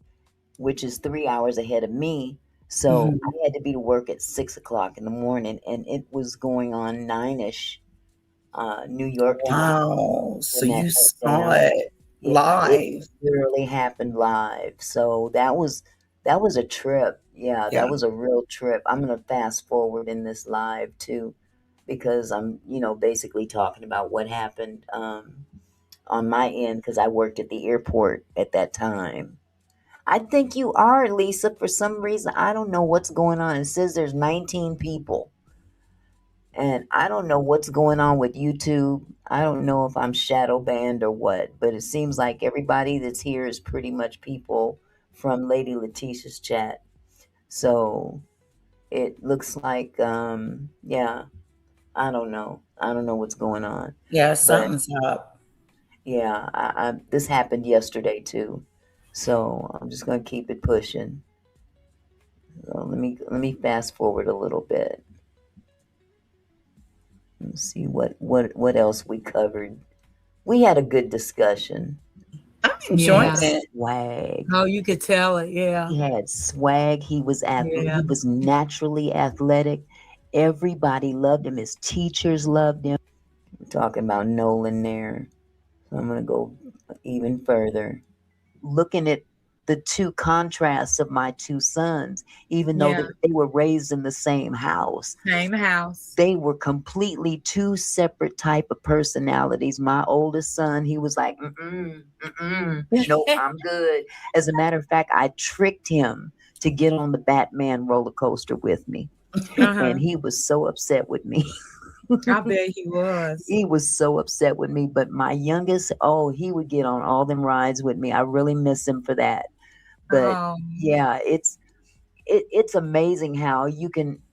which is 3 hours ahead of me. So I had to be to work at 6 o'clock in the morning, and it was going on 9ish New York time. Wow. So when that you went saw down. it Yeah, live. it literally happened live. So that was a trip. Yeah, Yeah. that was a real trip. I'm gonna fast forward in this live too, because I'm, basically talking about what happened on my end because I worked at the airport at that time. I think you are, Lisa. For some reason, I don't know what's going on. It says there's 19 people. And I don't know what's going on with YouTube. I don't know if I'm shadow banned or what, but it seems like everybody that's here is pretty much people from Lady Letitia's chat. So it looks like, yeah, I don't know. I don't know what's going on. Yeah, But something's up. yeah, this happened yesterday too. So I'm just gonna keep it pushing. So let me fast forward a little bit. Let's see what else we covered. We had a good discussion. I'm enjoying He had it. swag. Oh, you could tell it. Yeah. He had swag. He was Yeah. he was naturally athletic. Everybody loved him. His teachers loved him. I'm talking about Nolan there. So I'm gonna go even further. Looking at the two contrasts of my two sons, even though Yeah. they were raised in the same house. Same house. They were completely two separate type of personalities. My oldest son, he was like, nope, I'm good. As a matter of fact, I tricked him to get on the Batman roller coaster with me. And he was so upset with me. I bet he was. He was so upset with me. But my youngest, oh, he would get on all them rides with me. I really miss him for that. But yeah, it's amazing how you can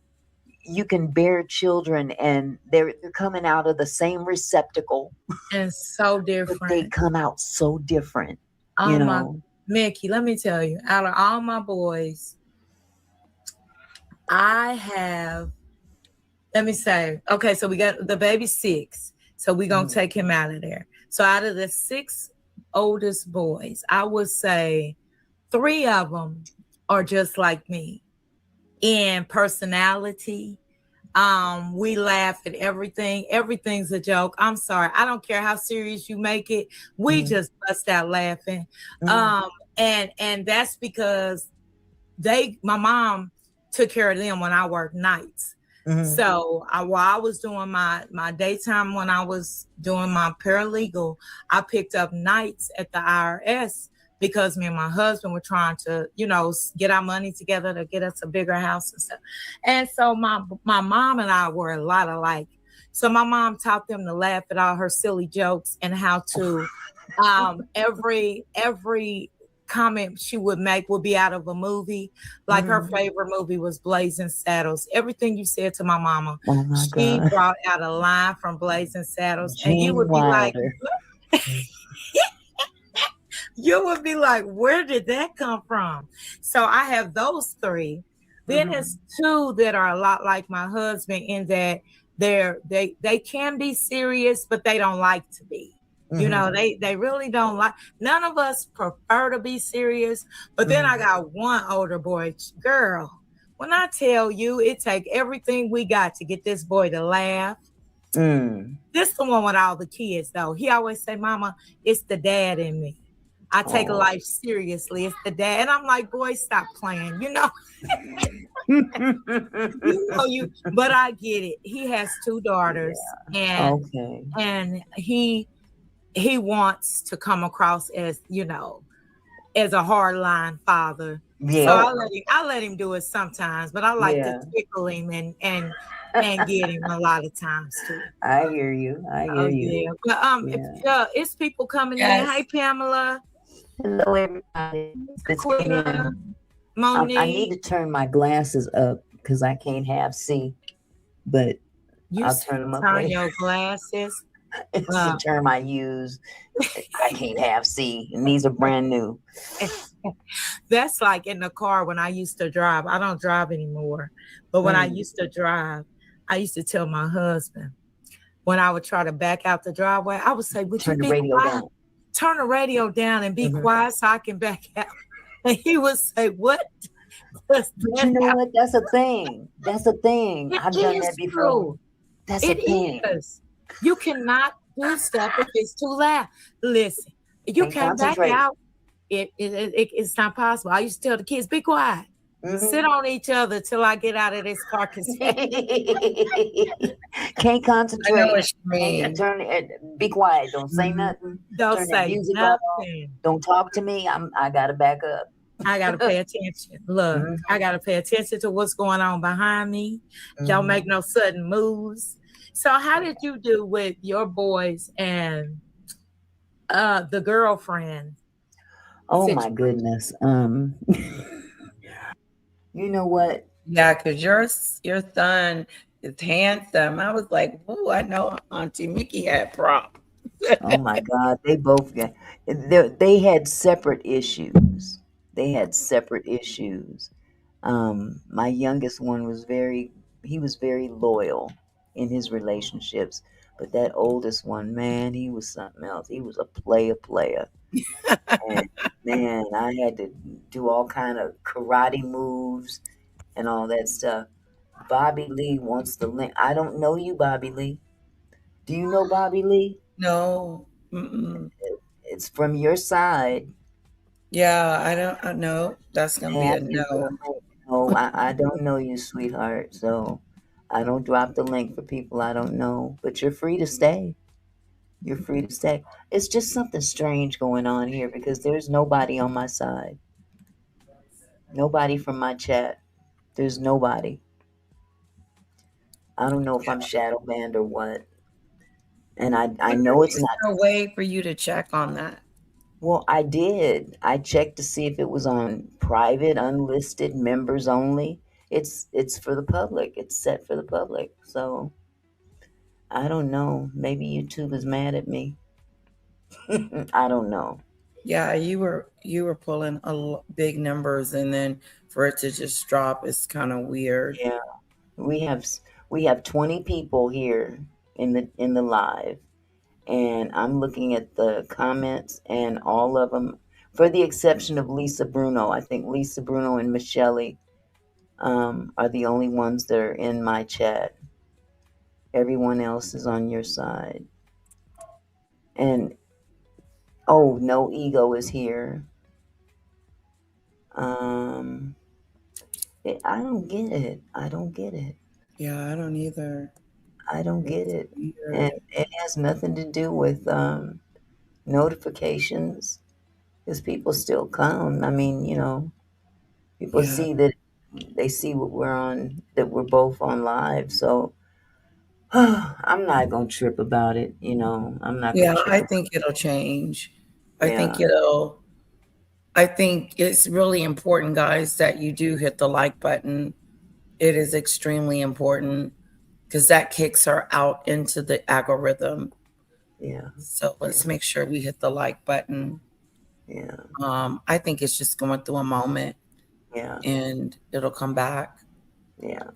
bear children and they're coming out of the same receptacle and so but different. they come out so different. Oh my, Mickey, let me tell you, out of all my boys, I have, let me say, okay, so we got the baby 6, so we're gonna take him out of there. So out of the 6 oldest boys, I would say 3 of them are just like me in personality. We laugh at everything. Everything's a joke. I'm sorry. I don't care how serious you make it. We just bust out laughing. And that's because my mom took care of them when I worked nights. So while I was doing my daytime, when I was doing my paralegal, I picked up nights at the IRS because me and my husband were trying to, get our money together to get us a bigger house and stuff. And so my mom and I were a lot alike. So my mom taught them to laugh at all her silly jokes and how to, every comment she would make would be out of a movie. Like her favorite movie was Blazing Saddles. Everything you said to my mama, she brought out a line from Blazing Saddles. And you would be like, you would be like, where did that come from? So I have those 3. Then there's 2 that are a lot like my husband in that they can be serious, but they don't like to be. They really don't like. None of us prefer to be serious. But then I got one older boy, girl. When I tell you, it take everything we got to get this boy to laugh. This the one with all the kids, though. He always say, "Mama, it's the dad in me. I take life seriously. It's the dad." And I'm like, boy, stop playing. But I get it. He has 2 daughters, and he wants to come across as, as a hardline father. So Yeah, I let him do it sometimes, but I like to yeah. tickle him and get him a lot of times too. I hear you. I hear Oh you. yeah, but Yeah. it's people coming in. Yes. Hey Pamela, Hello, everybody. This came Quilla, in. I need to Monique. turn my glasses up because I can't have see, but You I'll said turn them up turn later. your glasses It's the up. term I use. I can't have see, and these are brand new. That's like in the car when I used to drive. I don't drive anymore, but when I used to drive, I used to tell my husband when I would try to back out the driveway, I would say, "Would you Turn the be radio quiet? down. Turn the radio down and be quiet so I can back out." And he would say, "What does But that you know have?" what? That's a thing. That's a thing. It I've done that is before. true. That's a It thing. is. You cannot do stuff if it's too loud. Listen, you Can't can't back concentrate. out. It's not possible. I used to tell the kids, "Be quiet. Sit on each other till I get out of this car." Can't concentrate. I know what you Can't mean. turn it. Be quiet. Don't say nothing. Don't Turn that say music off. nothing. Don't talk to me. I gotta back up. I gotta pay attention. Look, I gotta pay attention to what's going on behind me. Don't make no sudden moves. So how did you do with your boys and the girlfriend? Oh my goodness. You know what? Yeah, because your son is handsome. I was like, "Ooh, I know Auntie Mickey had problems." Oh my God. They both got they had separate issues. They had separate issues. My youngest one was he was very loyal in his relationships. But that oldest one, man, he was something else. He was a player. And man, I had to do all kind of karate moves and all that stuff. Bobby Lee wants the link. I don't know you, Bobby Lee. Do you know Bobby Lee? No. Mm-mm. It's from your side. Yeah, I know. That's gonna be a Asking for no. the link. No, I don't know you, sweetheart. So I don't drop the link for people I don't know. But you're free to stay. You're free to stay. It's just something strange going on here because there's nobody on my side. Nobody from my chat. There's nobody. I don't know if I'm shadow banned or what. And I know it's Is not. there a way for you to check on that? Well, I did. I checked to see if it was on private, unlisted, members only. It's for the public. It's set for the public. So I don't know. Maybe YouTube is mad at me. I don't know. Yeah, you were pulling big numbers, and then for it to just drop is kind of weird. Yeah, we have we have 20 people here in the live, and I'm looking at the comments, and all of them, for the exception of Lisa Bruno. I think Lisa Bruno and Michelle are the only ones that are in my chat. Everyone else is on your side. And oh, no ego is here. I don't get it. I don't get it. Yeah, I don't either. I don't get it. Weird. And it has nothing to do with notifications, because people still come. I mean, people Yeah. see that they see what we're on, that we're both on live. So I'm not gonna trip about it. I'm not Yeah, gonna trip. I think it'll change. I think Yeah. I think it's really important, guys, that you do hit the like button. It is extremely important because that kicks her out into the algorithm. Yeah. So let's make sure we hit the like button. Yeah. I think it's just going through a moment. Yeah. And it'll come back. Yeah.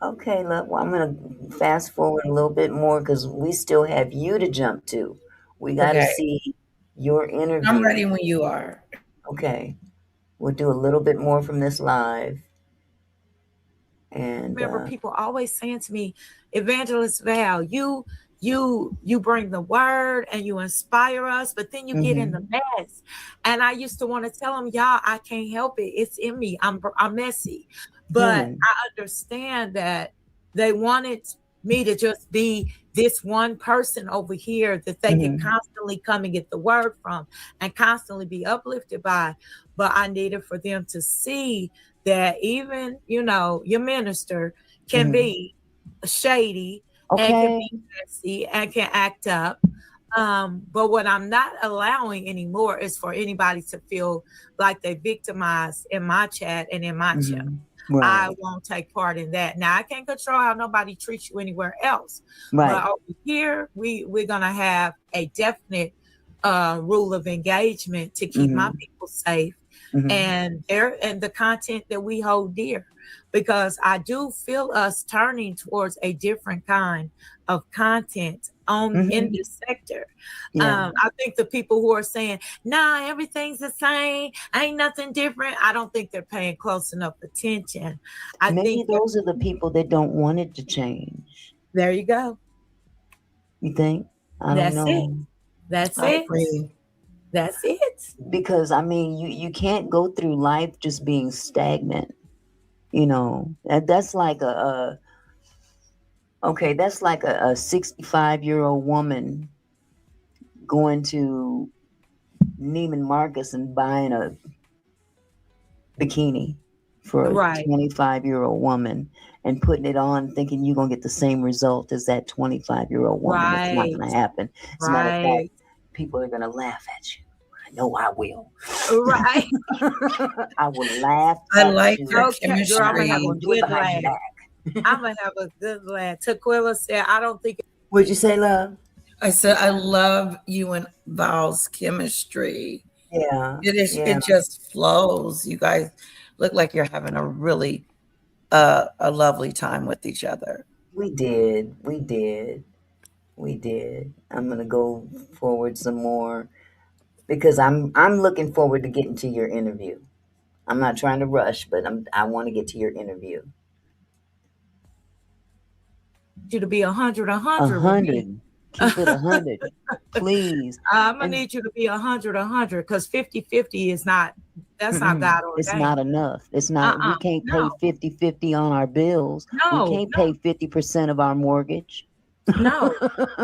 Okay, look, well, I'm going to fast forward a little bit more because we still have you to jump to. We got to Okay. see your interview. I'm ready when you are. Okay. We'll do a little bit more from this live. And remember people always saying to me, Evangelist Val, you bring the word and you inspire us, but then you get in the mess. And I used to want to tell them, y'all, I can't help it. It's in me. I'm messy. But I understand that they wanted me to just be this one person over here that they can constantly come and get the word from and constantly be uplifted by. But I needed for them to see that even, your minister can be shady and can be messy and can act up. But what I'm not allowing anymore is for anybody to feel like they victimized in my chat and in my chat. Right. I won't take part in that. Now I can't control how nobody treats you anywhere else. Right. But over here, we're gonna have a definite rule of engagement to keep my people safe and the content that we hold dear. Because I do feel us turning towards a different kind of content in this sector. I think the people who are saying, nah, everything's the same, ain't nothing different, I don't think they're paying close enough attention. Maybe those are the people that don't want it to change. There you go. You think? I don't know. That's I it. agree. That's it. Because I mean, you can't go through life just being stagnant. That's like that's like a 65-year-old woman going to Neiman Marcus and buying a bikini for a 25-year-old woman and putting it on thinking you're going to get the same result as that 25-year-old woman. It's not going to happen. As a matter of fact, people are going to laugh at you. I know I will. Right. I will laugh I at like you. your chemistry. Girl, I'm going to have a Do it good behind your laugh. back. I'm going to have a good laugh. Tequila said, I don't think. What'd you say, love? I said, I love you and Val's chemistry. Yeah. It just flows. You guys look like you're having a really a lovely time with each other. We did. I'm gonna go forward some more because I'm looking forward to getting to your interview. I'm not trying to rush, but I want to get to your interview. You to be 100. 100. Keep it 100, please. I'm gonna need you to be 100 because 50-50 is not. That's not God ordained. It's not enough. It's not. We can't pay 50-50 on our bills. No, we can't pay 50% of our mortgage. No,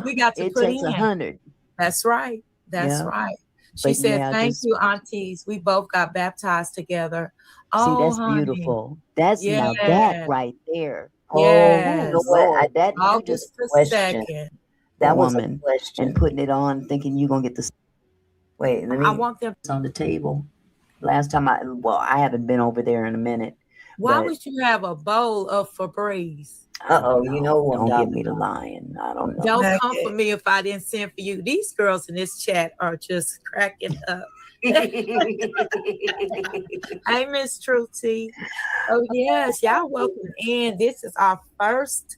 we got to put takes in 100. That's right. That's right. She said, "Thank you, aunties. We both got baptized together." See, that's beautiful. That's now that right there. Yes. You know what? That you just questioned that woman and putting it on, thinking you're gonna get this. Wait, I want them on the table. Last time I haven't been over there in a minute. Why would you have a bowl of Febreze? Don't get me to lying. I don't know. Don't come for me if I didn't send for you. These girls in this chat are just cracking up. Hey, Miss Truty. Oh yes, y'all welcome in. This is our first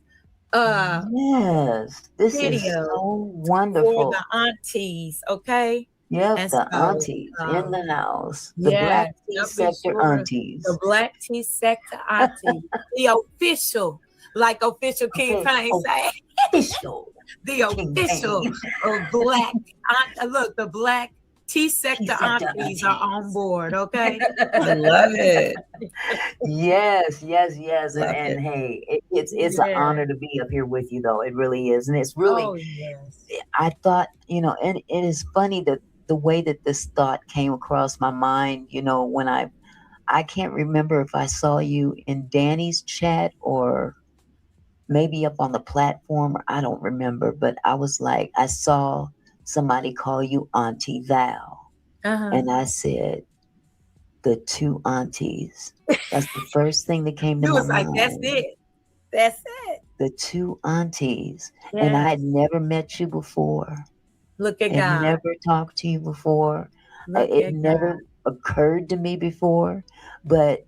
yes, this video is so wonderful for the aunties. Okay. Yep, the aunties in the house. The Black Tea Sector aunties. The Black Tea Sector aunties. The official, like official King Payne say. Official. The official of Black. Look, the Black Tea Sector aunties are on board. Okay. I love it. Yes. And hey, it's an honor to be up here with you, though. It really is. And it's really, I thought, and it is funny that the way that this thought came across my mind, when I can't remember if I saw you in Danny's chat or maybe up on the platform, I don't remember, but I was like, I saw somebody call you Auntie Val. And I said, the two aunties. That's the first thing that came to my mind. Like, that's it. That's it. The two aunties. Yes. And I had never met you before. Look at God. Never talked to you before. It never occurred to me before. But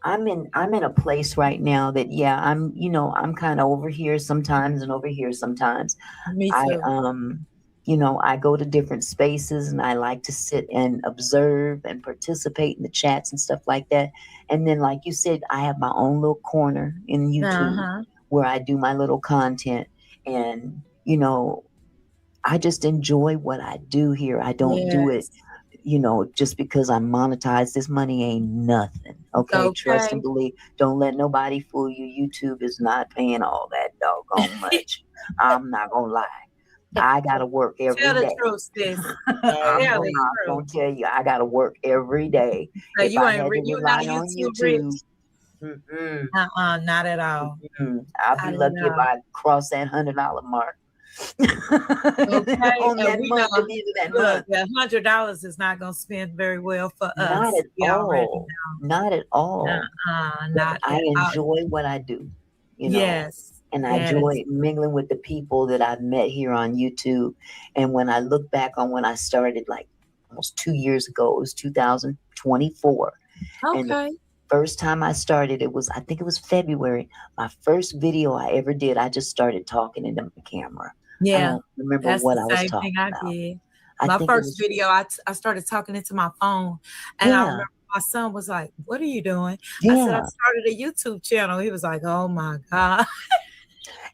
I'm in a place right now that I'm kind of over here sometimes and over here sometimes. Me too. I go to different spaces and I like to sit and observe and participate in the chats and stuff like that. And then, like you said, I have my own little corner in YouTube where I do my little content. And, I just enjoy what I do here. I don't do it just because I monetize, this money ain't nothing. Okay, trust and Okay. believe. Don't let nobody fool you. YouTube is not paying all that doggone much. I'm not gonna lie. I gotta work every Tell the day. truth, sis. I'm Tell the gonna truth. tell you, I gotta work every day. So If you I ain't had to you're not rely on YouTube YouTube, rich. mm-mm, Not at all. I'd be Not lucky at if all. I cross that $100 mark Okay, on and that we know, month, at the end of that look, month. the $100 is not going to spend very well for Not us. at We already all. know. Not at all. But Not I at all. enjoy what I do, Yes. and I Yes. enjoy mingling with the people that I've met here on YouTube. And when I look back on when I started, like almost 2 years ago, it was 2024. And the Okay. first time I started, I think it was February. My first video I ever did, I just started talking into the camera. I Yeah. don't remember That's what the I was same talking thing I about. did. I My think it first was, video, I started talking into my phone, and I yeah, remember my son was like, "What are you doing?" I said, "I yeah. started a YouTube channel." He was like, "Oh my God."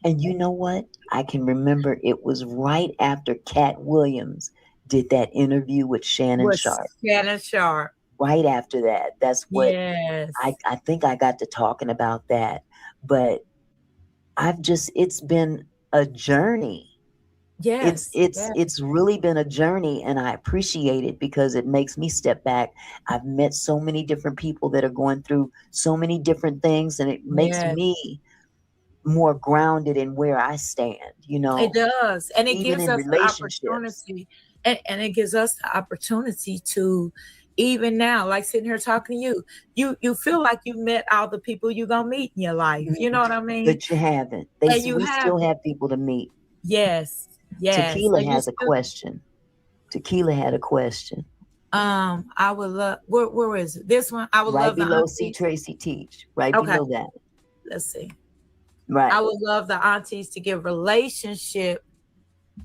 And you know what? I can remember it was right after Cat Williams did that interview with Shannon With Sharp. Shannon Sharp. Right after that, that's what Yes. I think I got to talking about that. But it's been a journey. Yes. Yes. It's really been a journey, and I appreciate it because it makes me step back. I've met so many different people that are going through so many different things, and it makes Yes. me more grounded in where I stand, It does. And it even gives in us the relationships. opportunity. And it gives us the opportunity to, even now, like sitting here talking to you, you feel like you met all the people you're gonna meet in your life. You know what I mean? But you haven't. And you We still haven't. have people to meet. Yes. Yes. Tequila And you has a still, question. Tequila had a question. I would love, where is it? This one? I would Right love the below C. aunties. Tracy Teach. Right Okay. below that. Let's see. Right. I would love the aunties to give relationship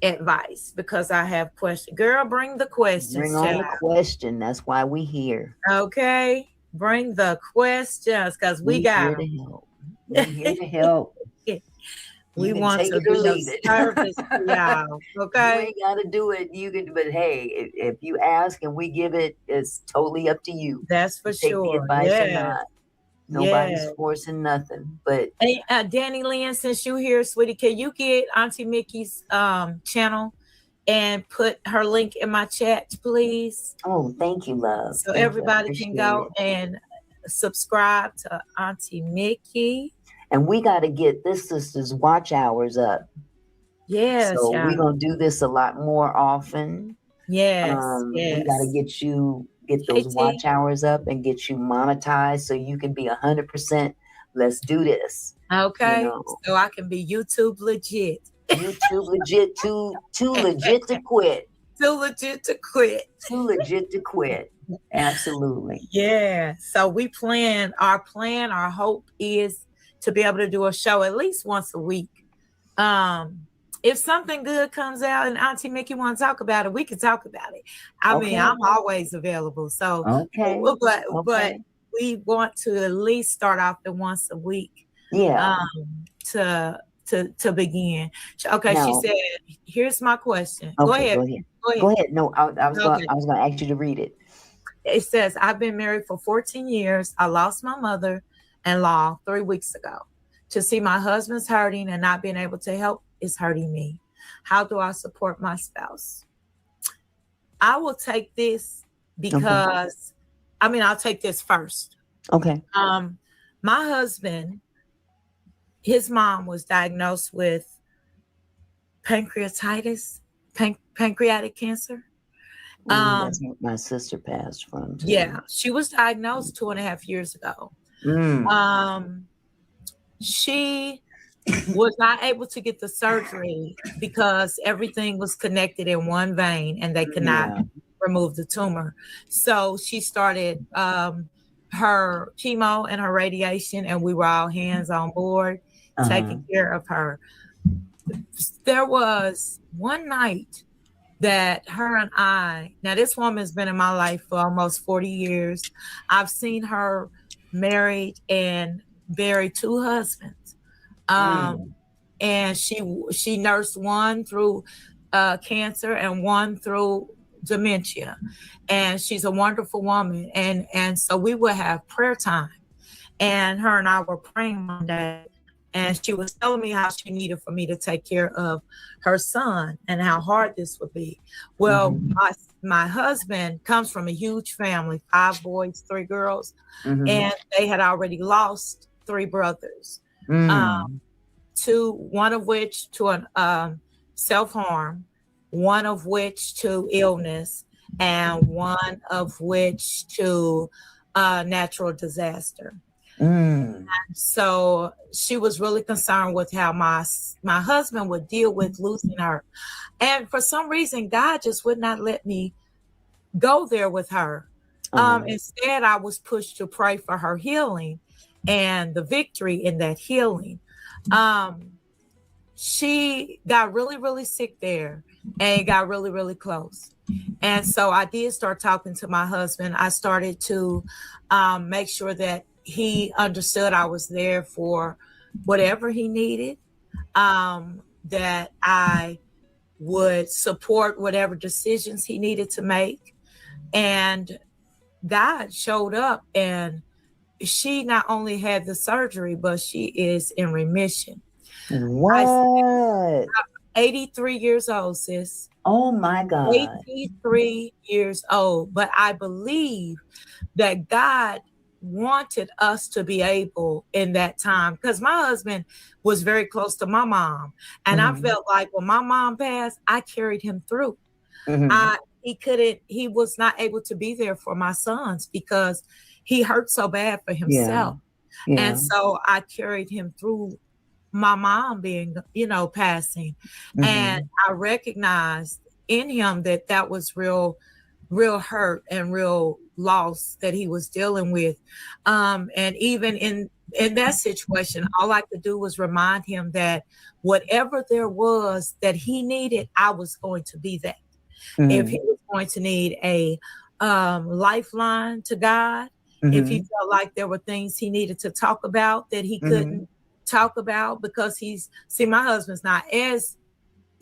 advice because I have questions. Girl, bring the questions. Bring on the question. That's why we here. Okay. Bring the questions because we We're got here to help. We're here to help. We You can want take to it or be of leave it. service to y'all. You Okay. ain't gotta do it. You can, but hey, if you ask and we give it, it's totally up to you. That's for to take the sure. advice or Yes. not. Nobody's Yes. forcing nothing. But Hey, Danny Lynn, since you here, sweetie, can you get Auntie Mickey's channel and put her link in my chat, please? oh, thank you, love. So Thank you. I everybody can appreciate go it. and subscribe to Auntie Mickey. And we got to get this sister's watch hours up. Yes, So we're y'all. gonna do this a lot more often. Yes, We got to get those KT. watch hours up and get you monetized so you can be 100%. Let's do this. Okay, so I can be YouTube legit. YouTube legit, too legit to quit. Too legit to quit. Too legit to quit. Absolutely. Yeah. So our hope is to be able to do a show at least once a week. If something good comes out and Auntie Mickey want to talk about it, we can talk about it. I mean, I'm always available. So, but we want to at least start off at once a week. Yeah. To begin. Okay. Now, she said, "Here's my question." Okay, Go ahead. No, I was going to ask you to read it. It says, "I've been married for 14 years. I lost my mother-in-law 3 weeks ago. To see my husband's hurting and not being able to help is hurting me. How do I support my spouse?" I will take this because, I'll take this first. Okay. My husband, his mom was diagnosed with pancreatic cancer. That's what my sister passed from too. Yeah, she was diagnosed 2.5 years ago. She was not able to get the surgery because everything was connected in one vein and they could not remove the tumor. So she started her chemo and her radiation, and we were all hands on board taking care of her. There was one night that her and now this woman's been in my life for almost 40 years. I've seen her married and buried 2 husbands. And she nursed one through cancer and one through dementia, and she's a wonderful woman. And so we would have prayer time, and her and I were praying one day, and she was telling me how she needed for me to take care of her son and how hard this would be. Well, my husband comes from a huge family, 5 boys, 3 girls, and they had already lost 3 brothers. One of which to an self-harm, one of which to illness, and one of which to natural disaster. So she was really concerned with how my husband would deal with losing her. And for some reason, God just would not let me go there with her. Instead, I was pushed to pray for her healing and the victory in that healing. She got really, really sick there and got really, really close. And so I did start talking to my husband. I started to make sure that he understood I was there for whatever he needed, that I would support whatever decisions he needed to make. And God showed up, and she not only had the surgery, but she is in remission. What? 83 years old, sis. Oh my God. 83 years old. But I believe that God wanted us to be able in that time, because my husband was very close to my mom. And I felt like when my mom passed, I carried him through. He was not able to be there for my sons because he hurt so bad for himself. And so I carried him through my mom being, passing. And I recognized in him that was real hurt and real loss that he was dealing with. And even in that situation, all I could do was remind him that whatever there was that he needed, I was going to be that. If he was going to need a lifeline to God, if he felt like there were things he needed to talk about that he couldn't talk about because my husband's not as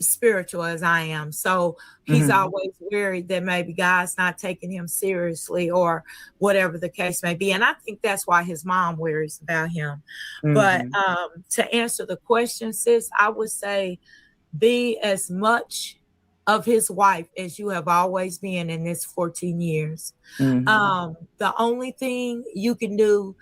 spiritual as I am. So he's always worried that maybe God's not taking him seriously or whatever the case may be. And I think that's why his mom worries about him. But to answer the question, sis, I would say be as much of his wife as you have always been in this 14 years. The only thing you can do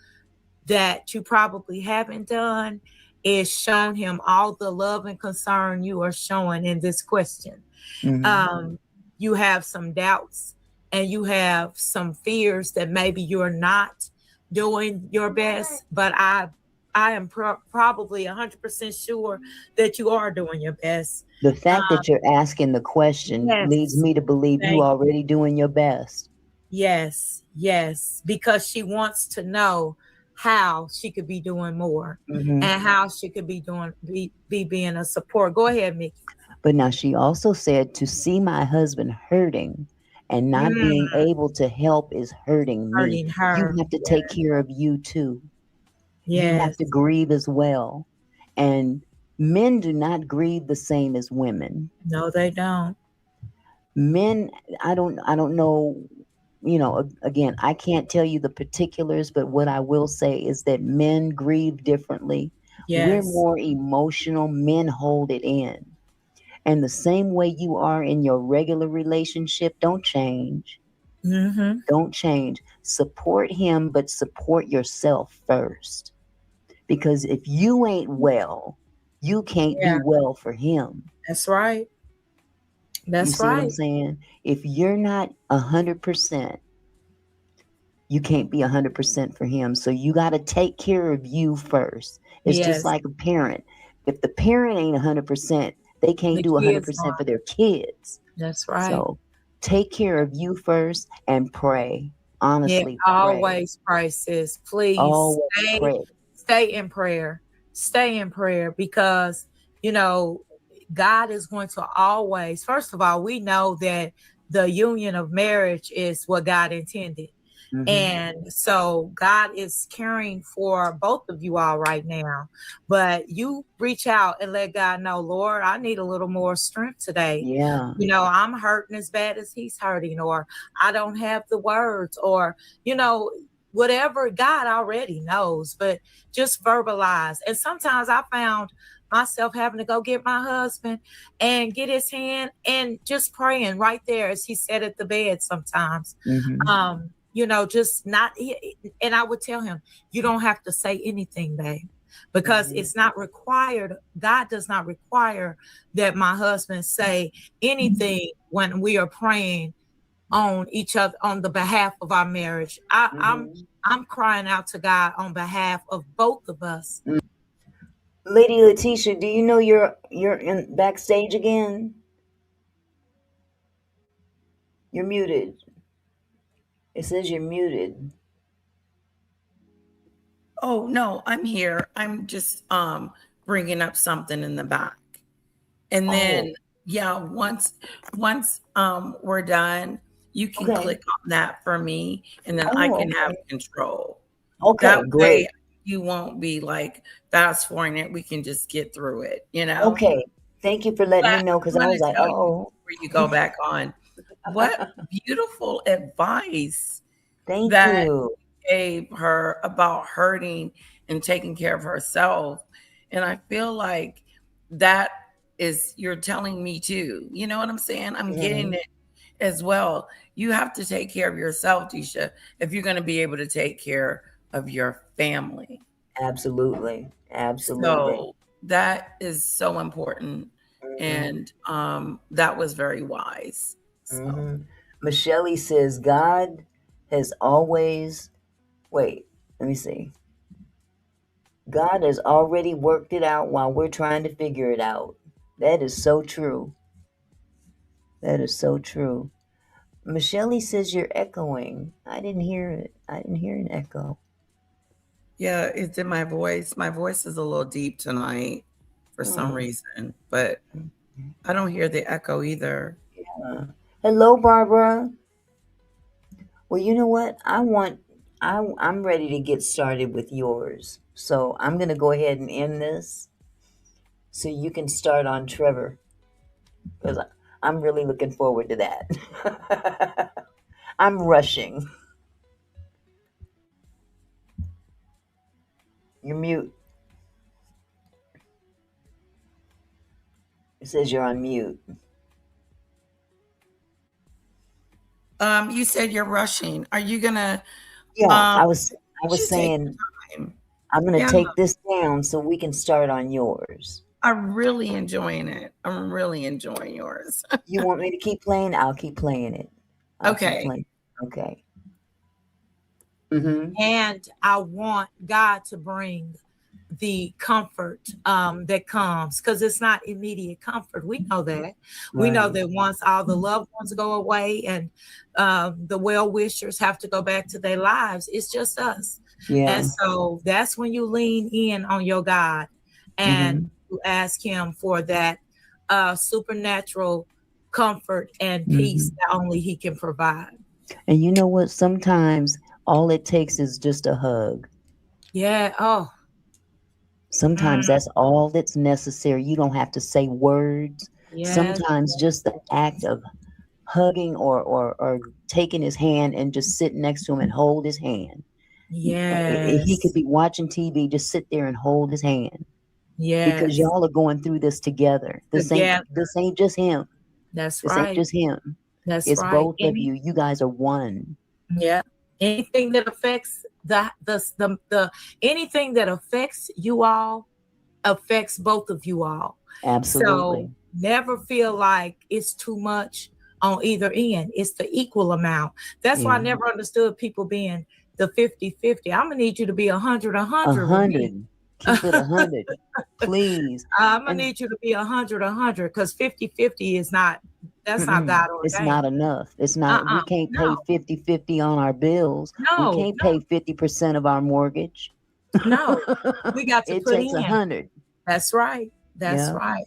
that you probably haven't done is shown him all the love and concern you are showing in this question. You have some doubts and you have some fears that maybe you're not doing your best, but I am probably 100% sure that you are doing your best. The fact that you're asking the question leads me to believe you already doing your best. Yes, because she wants to know how she could be doing more and how she could be being a support. Go ahead, Mickey. But now she also said to see my husband hurting and not being able to help is hurting me. You have to take care of you too. You have to grieve as well. And men do not grieve the same as women. No, they don't. Men, I don't know, again, I can't tell you the particulars, but what I will say is that men grieve differently. We're more emotional. Men hold it in. And the same way you are in your regular relationship, don't change. Don't change. Support him, but support yourself first. Because if you ain't well, you can't be well for him. That's right. That's you see what I'm saying? If you're not 100%, you can't be 100% for him. So you got to take care of you first. It's just like a parent. If the parent ain't 100%, they can't do 100% for their kids. That's right. So take care of you first and pray. Honestly, always pray, sis. Please stay in prayer. Stay in prayer because, God is going to always, first of all, we know that the union of marriage is what God intended. And so God is caring for both of you all right now. But you reach out and let God know, Lord, I need a little more strength today. Yeah. You know, I'm hurting as bad as he's hurting, or I don't have the words, or, you know, whatever. God already knows, but just verbalize. And sometimes I found myself having to go get my husband and get his hand and just praying right there as he sat at the bed sometimes. You know, just not, and I would tell him, you don't have to say anything, babe, because it's not required. God does not require that my husband say anything when we are praying on each other, on the behalf of our marriage. I'm crying out to God on behalf of both of us. Lady Letitia, do you know you're in backstage again? You're muted. It says you're muted. Oh no, I'm here. I'm just bringing up something in the back. And then once we're done, you can click on that for me, and then I can have control. That Great. way you won't be like fast forwarding it. We can just get through it, you know. Okay. Thank you for letting me know, because I was like, before you go back on. What beautiful advice Thank that you. gave her about hurting and taking care of herself. And I feel like that is, you're telling me too. You know what I'm saying? I'm getting it as well. You have to take care of yourself, Tisha, if you're going to be able to take care of your family. Absolutely. Absolutely. So that is so important. And that was very wise. So. Michelle says, God has always, wait, let me see. God has already worked it out while we're trying to figure it out. That is so true. That is so true. Michelle says you're echoing. I didn't hear it. I didn't hear an echo. Yeah, it's in my voice. My voice is a little deep tonight for some reason, but I don't hear the echo either. Yeah. Hello, Barbara. Well, you know what? I'm ready to get started with yours. So I'm going to go ahead and end this so you can start on Trevor, because I'm really looking forward to that. I'm rushing. You're mute. It says you're on mute. You said you're rushing. Are you gonna? Yeah, I was saying I'm gonna Yeah. take this down so we can start on yours. I'm really enjoying it. I'm really enjoying yours. You want me to keep playing? I'll keep playing it. Okay. Okay. And I want God to bring the comfort that comes, because it's not immediate comfort. We know that. We know that once all the loved ones go away and the well-wishers have to go back to their lives, it's just us. And so that's when you lean in on your God and you ask him for that supernatural comfort and peace that only he can provide. And you know what? Sometimes all it takes is just a hug. Yeah. Oh. Sometimes that's all that's necessary. You don't have to say words. Yes. Sometimes just the act of hugging or taking his hand and just sitting next to him and hold his hand. Yes. He could be watching TV, just sit there and hold his hand. Yes. Because y'all are going through this together. This ain't just him. That's this right. Ain't just him. It's right. Both of you. You guys are one. Yeah. Anything that affects the anything that affects you all affects both of you all. Absolutely. So never feel like it's too much on either end. It's the equal amount. That's why I never understood people being the 50-50. I'm gonna need you to be 100. 100. Keep it 100, please. I'm gonna need you to be 100, because 50-50 is not. That's not God ordained. It's not enough. It's not. We can't pay 50-50 on our bills. No, we can't pay 50% of our mortgage. No, we got to it put takes in 100. That's right. That's right.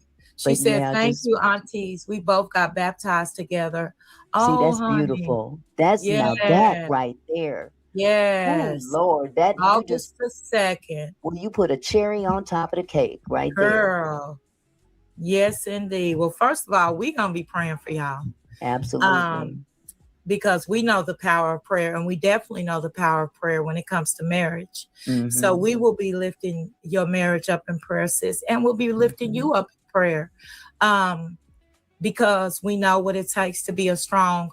She said, thank you, aunties. We both got baptized together. See, Oh, that's honey. beautiful. That's now that Yeah. right there. Oh Yes. Lord, that you August just the 2nd. well, you put a cherry on top of the cake right there. Girl. Yes, indeed. Well, first of all, we're gonna be praying for y'all. Absolutely. Because we know the power of prayer, and we definitely know the power of prayer when it comes to marriage. So we will be lifting your marriage up in prayer, sis, and we'll be lifting you up in prayer. Because we know what it takes to be a strong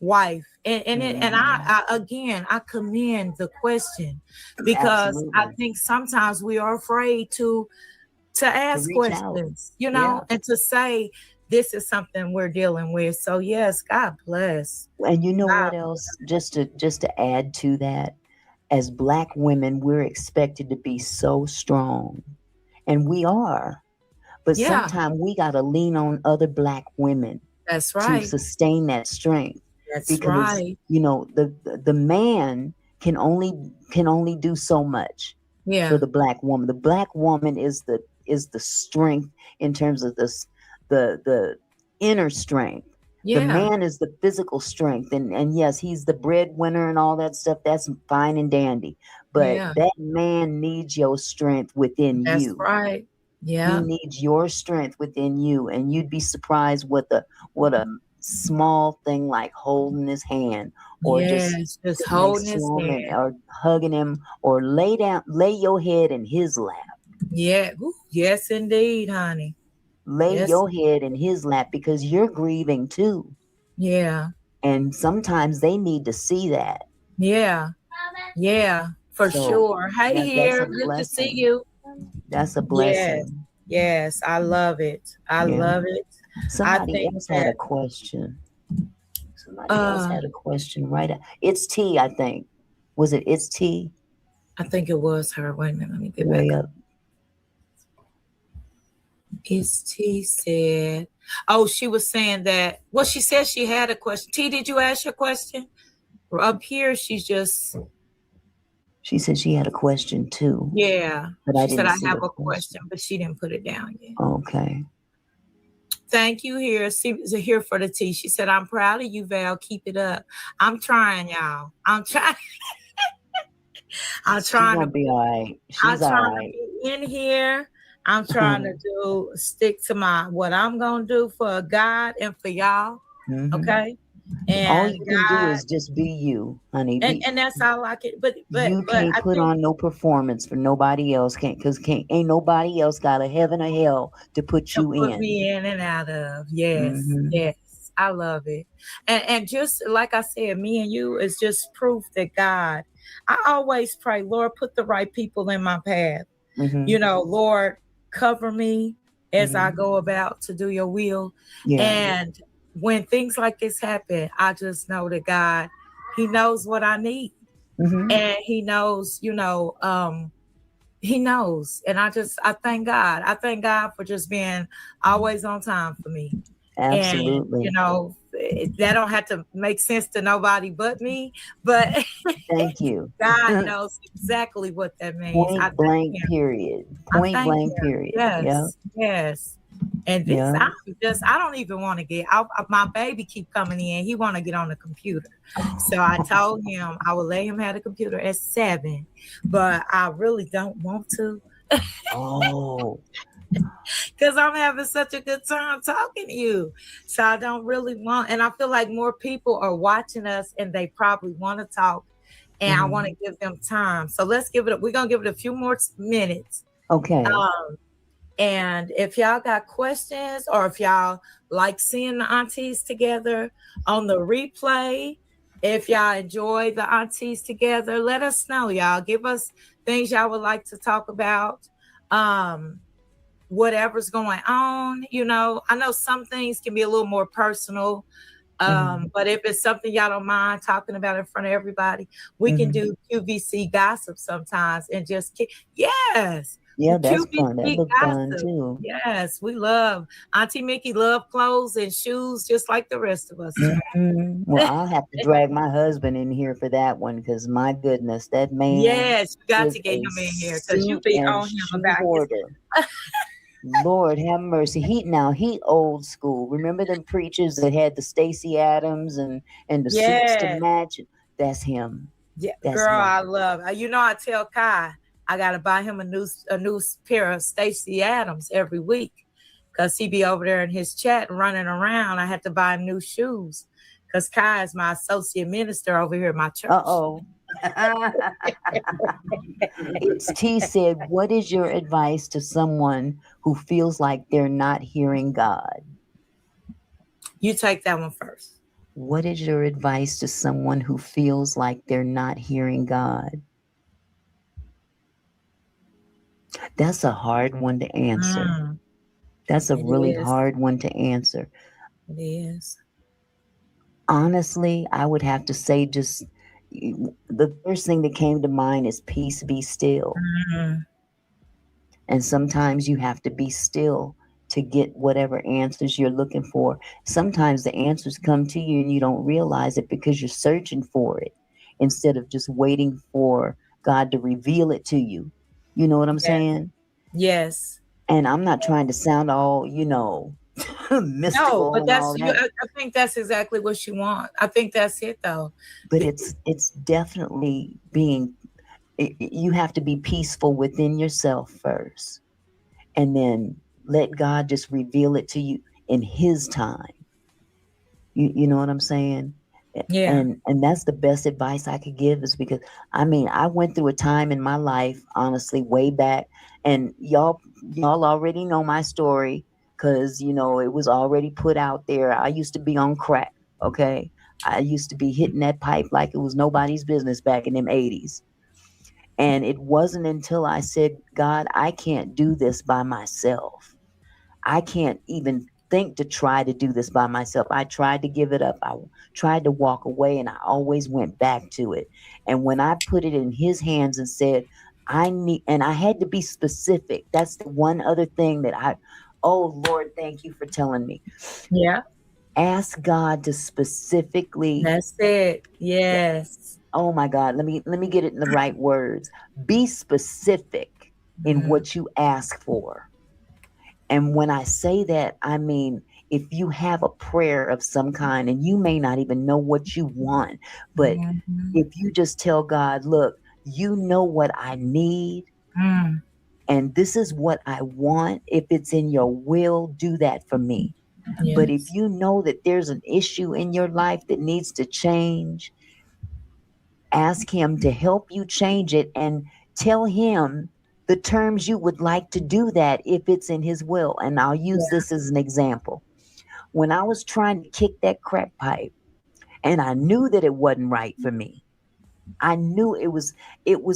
wife. And I again, I commend the question, because Absolutely. I think sometimes we are afraid to ask questions, you know, and to say this is something we're dealing with. So yes, God bless. And you know what else? Just to add to that, as Black women, we're expected to be so strong, and we are. But sometimes we got to lean on other Black women. That's right. To sustain that strength. That's right. You know, the man can only do so much for the Black woman. The Black woman is the strength in terms of the inner strength. The man is the physical strength, and yes, he's the breadwinner and all that stuff. That's fine and dandy, but that man needs your strength within you. That's right. Yeah, he needs your strength within you, and you'd be surprised what a small thing like holding his hand, or just holding his hand, or hugging him, or lay your head in his lap. Yeah. Ooh, yes, indeed, honey. Lay your head in his lap, because you're grieving too. Yeah. And sometimes they need to see that. Yeah. Yeah, for sure. Hey, here, good to see you. That's a blessing. Yes, I love it. I love it. Somebody else had a question. Somebody else had a question, right? It's T, I think. Was it? It's T? I think it was her. Wait a minute. Let me get way back up. It's T said, oh, she was saying that, well, she said she had a question. T, did you ask your question? Up here, she said she had a question too. Yeah. But she said, I have a question, but she didn't put it down yet. Okay. Thank you here. Here for the T. She said, I'm proud of you, Val. Keep it up. I'm trying, y'all. I'm trying. I'm trying to be all right. I'm trying to be in here. I'm trying to stick to what I'm going to do for God and for y'all. Okay. And all you can do is just be you, honey. And that's all I can. But you can't put on no performance for nobody else. Because ain't nobody else got a heaven or hell to put you in. Put me in and out of. Yes, yes. I love it. And just like I said, me and you is just proof that God. I always pray, Lord, put the right people in my path. You know, Lord, cover me as I go about to do your will. And when things like this happen, I just know that God, he knows what I need. And he knows, you know, he knows. And I thank God. I thank God for just being always on time for me. Absolutely. And, you know, that don't have to make sense to nobody but me. But thank you. God knows exactly what that means. Point blank, period. Point blank, period. Yes. Yes. And this, I don't even want to get out. My baby keep coming in. He want to get on the computer. So I told him I would let him have the computer at 7, but I really don't want to. Because I'm having such a good time talking to you. So I don't really want, and I feel like more people are watching us and they probably want to talk. And I want to give them time. So we're going to give it a few more minutes. Okay. And if y'all got questions, or if y'all like seeing the aunties together on the replay, if y'all enjoy the aunties together, let us know, y'all. Give us things y'all would like to talk about. Whatever's going on, you know. I know some things can be a little more personal. But if it's something y'all don't mind talking about in front of everybody, we can do QVC gossip sometimes and just Yeah, that's fun. That looks fun too. Yes, we love Auntie Mickey. Love clothes and shoes just like the rest of us. Well, I'll have to drag my husband in here for that one, because my goodness, that man. Yes, you got to get him in here because you be on him about his. Lord have mercy. He old school. Remember them preachers that had the Stacey Adams and the suits to Yeah. match? That's him. Yeah, That's girl, him. I love. I tell Kai I gotta buy him a new pair of Stacey Adams every week because he be over there in his chat running around. I had to buy him new shoes because Kai is my associate minister over here at my church. Uh-oh. It's T said, what is your advice to someone who feels like they're not hearing God? You take that one first. What is your advice to someone who feels like they're not hearing God? That's a hard one to answer. That's a really hard one to answer. It is. Honestly, I would have to say just the first thing that came to mind is peace be still. And sometimes you have to be still to get whatever answers you're looking for. Sometimes the answers come to you and you don't realize it because you're searching for it instead of just waiting for God to reveal it to you. You know what I'm saying? Yes. And I'm not trying to sound all, mystical No, but and all that. I think that's exactly what you want. I think that's it though. But it's definitely you have to be peaceful within yourself first. And then let God just reveal it to you in his time. You know what I'm saying? Yeah. And that's the best advice I could give is because I went through a time in my life, honestly, way back, and y'all already know my story because it was already put out there. I used to be on crack, okay? I used to be hitting that pipe like it was nobody's business back in them 80s. And it wasn't until I said, God, I can't do this by myself. I can't even think to try to do this by myself. I tried to give it up. I tried to walk away and I always went back to it. And when I put it in his hands and said, and I had to be specific. That's the one other thing that oh Lord, thank you for telling me. Yeah. Ask God to specifically. That's it. Yes. Oh my God. Let me get it in the right words. Be specific in what you ask for. And when I say that, I mean, if you have a prayer of some kind and you may not even know what you want, but if you just tell God, look, you know what I need and this is what I want. If it's in your will, do that for me. Yes. But if you know that there's an issue in your life that needs to change, ask him to help you change it and tell him the terms you would like to do that if it's in his will. And I'll use this as an example. When I was trying to kick that crack pipe and I knew that it wasn't right for me, I knew it was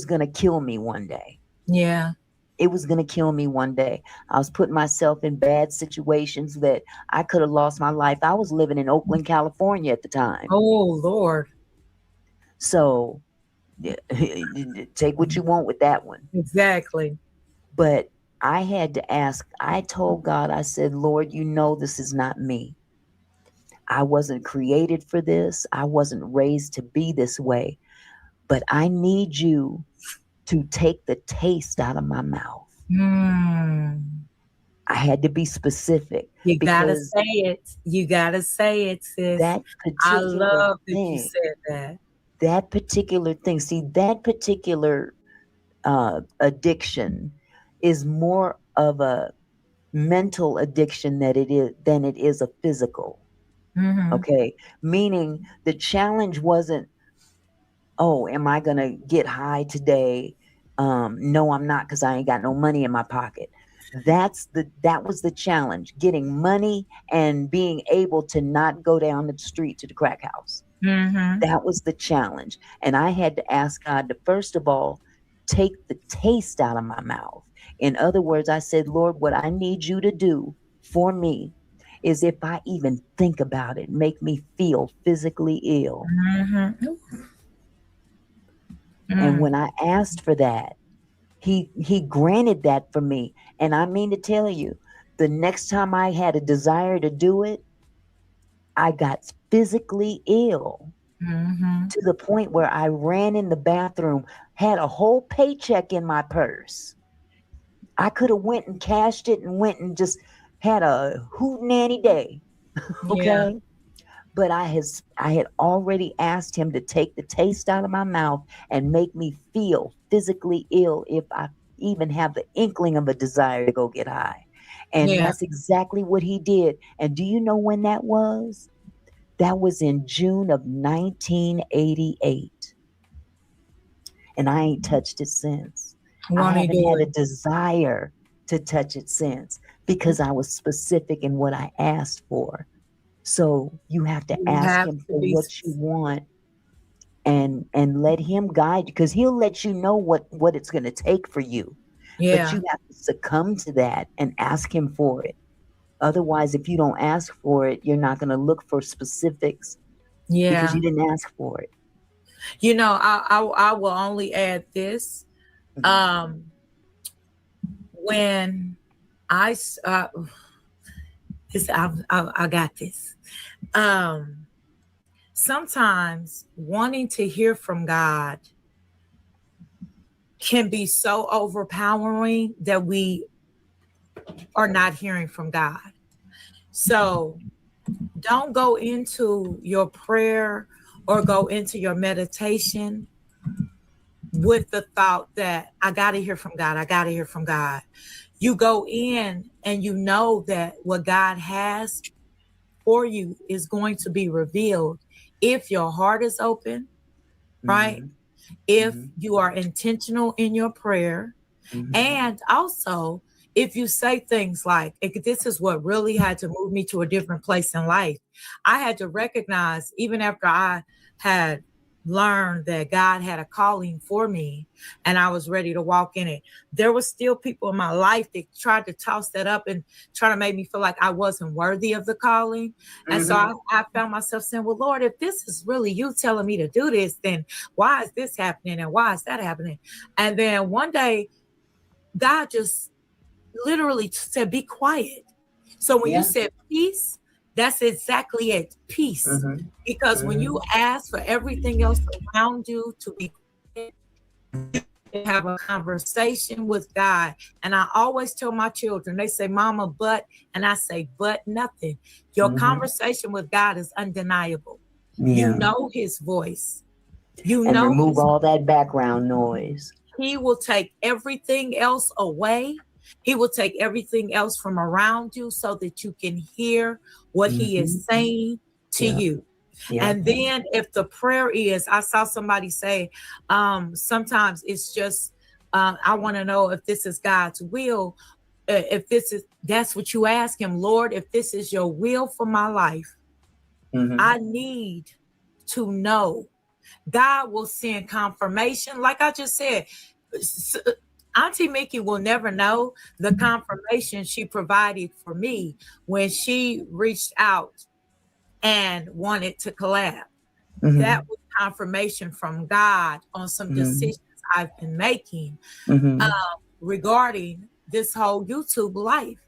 going to kill me one day. Yeah. It was going to kill me one day. I was putting myself in bad situations that I could have lost my life. I was living in Oakland, California at the time. Oh, Lord. So take what you want with that one. Exactly. But I had to ask. I told God, I said, Lord, you know this is not me. I wasn't created for this. I wasn't raised to be this way. But I need you to take the taste out of my mouth. I had to be specific. You gotta say it. You gotta say it, sis. I love that you said that. That particular thing. See, that particular addiction is more of a mental addiction than it is a physical. Okay. Meaning the challenge wasn't, oh, am I going to get high today? No, I'm not, because I ain't got no money in my pocket. That was the challenge, getting money and being able to not go down the street to the crack house. That was the challenge. And I had to ask God to, first of all, take the taste out of my mouth. In other words, I said, Lord, what I need you to do for me is if I even think about it, make me feel physically ill. And when I asked for that, he granted that for me. And I mean to tell you, the next time I had a desire to do it, I got physically ill to the point where I ran in the bathroom, had a whole paycheck in my purse, I could have went and cashed it and went and just had a hootenanny day. Yeah. Okay. But I had already asked him to take the taste out of my mouth and make me feel physically ill if I even have the inkling of a desire to go get high. And Yeah. that's exactly what he did. And do you know when that was? That was in June of 1988. And I ain't touched it since. I Won't he haven't do had a it? desire to touch it since because I was specific in what I asked for. So you have to You ask have him to for be. what you want and let him guide you because he'll let you know what it's going to take for you. But Yeah. you have to succumb to that and ask him for it. Otherwise, if you don't ask for it, you're not going to look for specifics because Yeah. you didn't ask for it. You know, I will only add this. Mhm. When I this I got this. Sometimes wanting to hear from God can be so overpowering that we are not hearing from God. So don't go into your prayer or go into your meditation with the thought that I got to hear from God. I got to hear from God. You go in and you know that what God has for you is going to be revealed if your heart is open, right? Mhm. If Mhm. you are intentional in your prayer, Mhm. and also if you say things like, this is what really had to move me to a different place in life. I had to recognize, even after I had learned that God had a calling for me and I was ready to walk in it, there were still people in my life that tried to toss that up and try to make me feel like I wasn't worthy of the calling. And so I found myself saying, well, Lord, if this is really you telling me to do this, then why is this happening and why is that happening? And then one day, God just literally said, be quiet. So when you Yeah. said peace, that's exactly it, peace. Mhm. Because when you Mhm. ask for everything else around you to be quiet, you have a conversation with God. And I always tell my children, they say, Mama, but, and I say, but nothing. Your Mhm. conversation with God is undeniable. You Yeah. know his voice. You And know remove his all that background noise. He will take everything else away. He will take everything else from around you so that you can hear what he is Mhm. saying to Yeah. you. Yeah. And then if the prayer is, I saw somebody say, sometimes it's just, I want to know if this is God's will. If that's what you ask him, Lord, if this is your will for my life, Mhm. I need to know. God will send confirmation. Like I just said, Auntie Mickey will never know the confirmation she provided for me when she reached out and wanted to collab. That Mhm. was confirmation from God on some Mhm. decisions I've been making Mhm. regarding this whole YouTube life.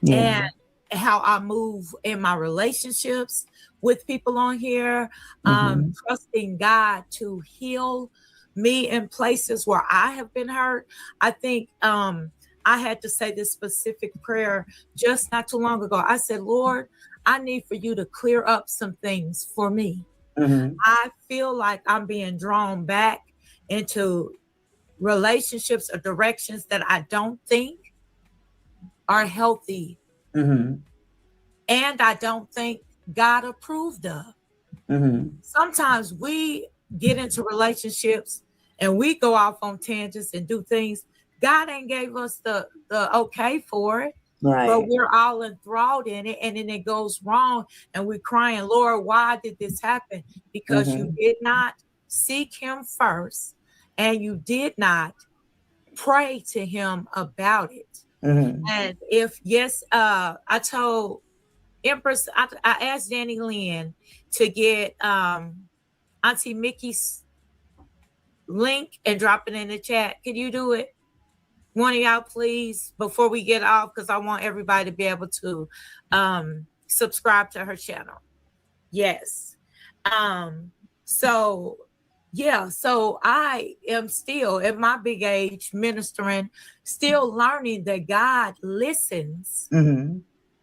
And Yeah. how I move in my relationships with people on here, Mhm. trusting God to heal me in places where I have been hurt. I think I had to say this specific prayer just not too long ago. I said, Lord, I need for you to clear up some things for me. Mhm. I feel like I'm being drawn back into relationships or directions that I don't think are healthy, Mhm. and I don't think God approved of. Mhm. Sometimes we get into relationships and we go off on tangents and do things God ain't gave us the okay for it, but Right. we're all enthralled in it, and then it goes wrong and we're crying, Lord, why did this happen? Because you Mhm. did not seek him first and you did not pray to him about it. Mhm. And if yes, I told Empress, I asked Danny Lynn to get Auntie Mickey's link and drop it in the chat. Can you do it? One of y'all, please, before we get off, because I want everybody to be able to subscribe to her channel. Yes. So Yeah, so I am still at my big age ministering, still learning that God listens, Mm-hmm.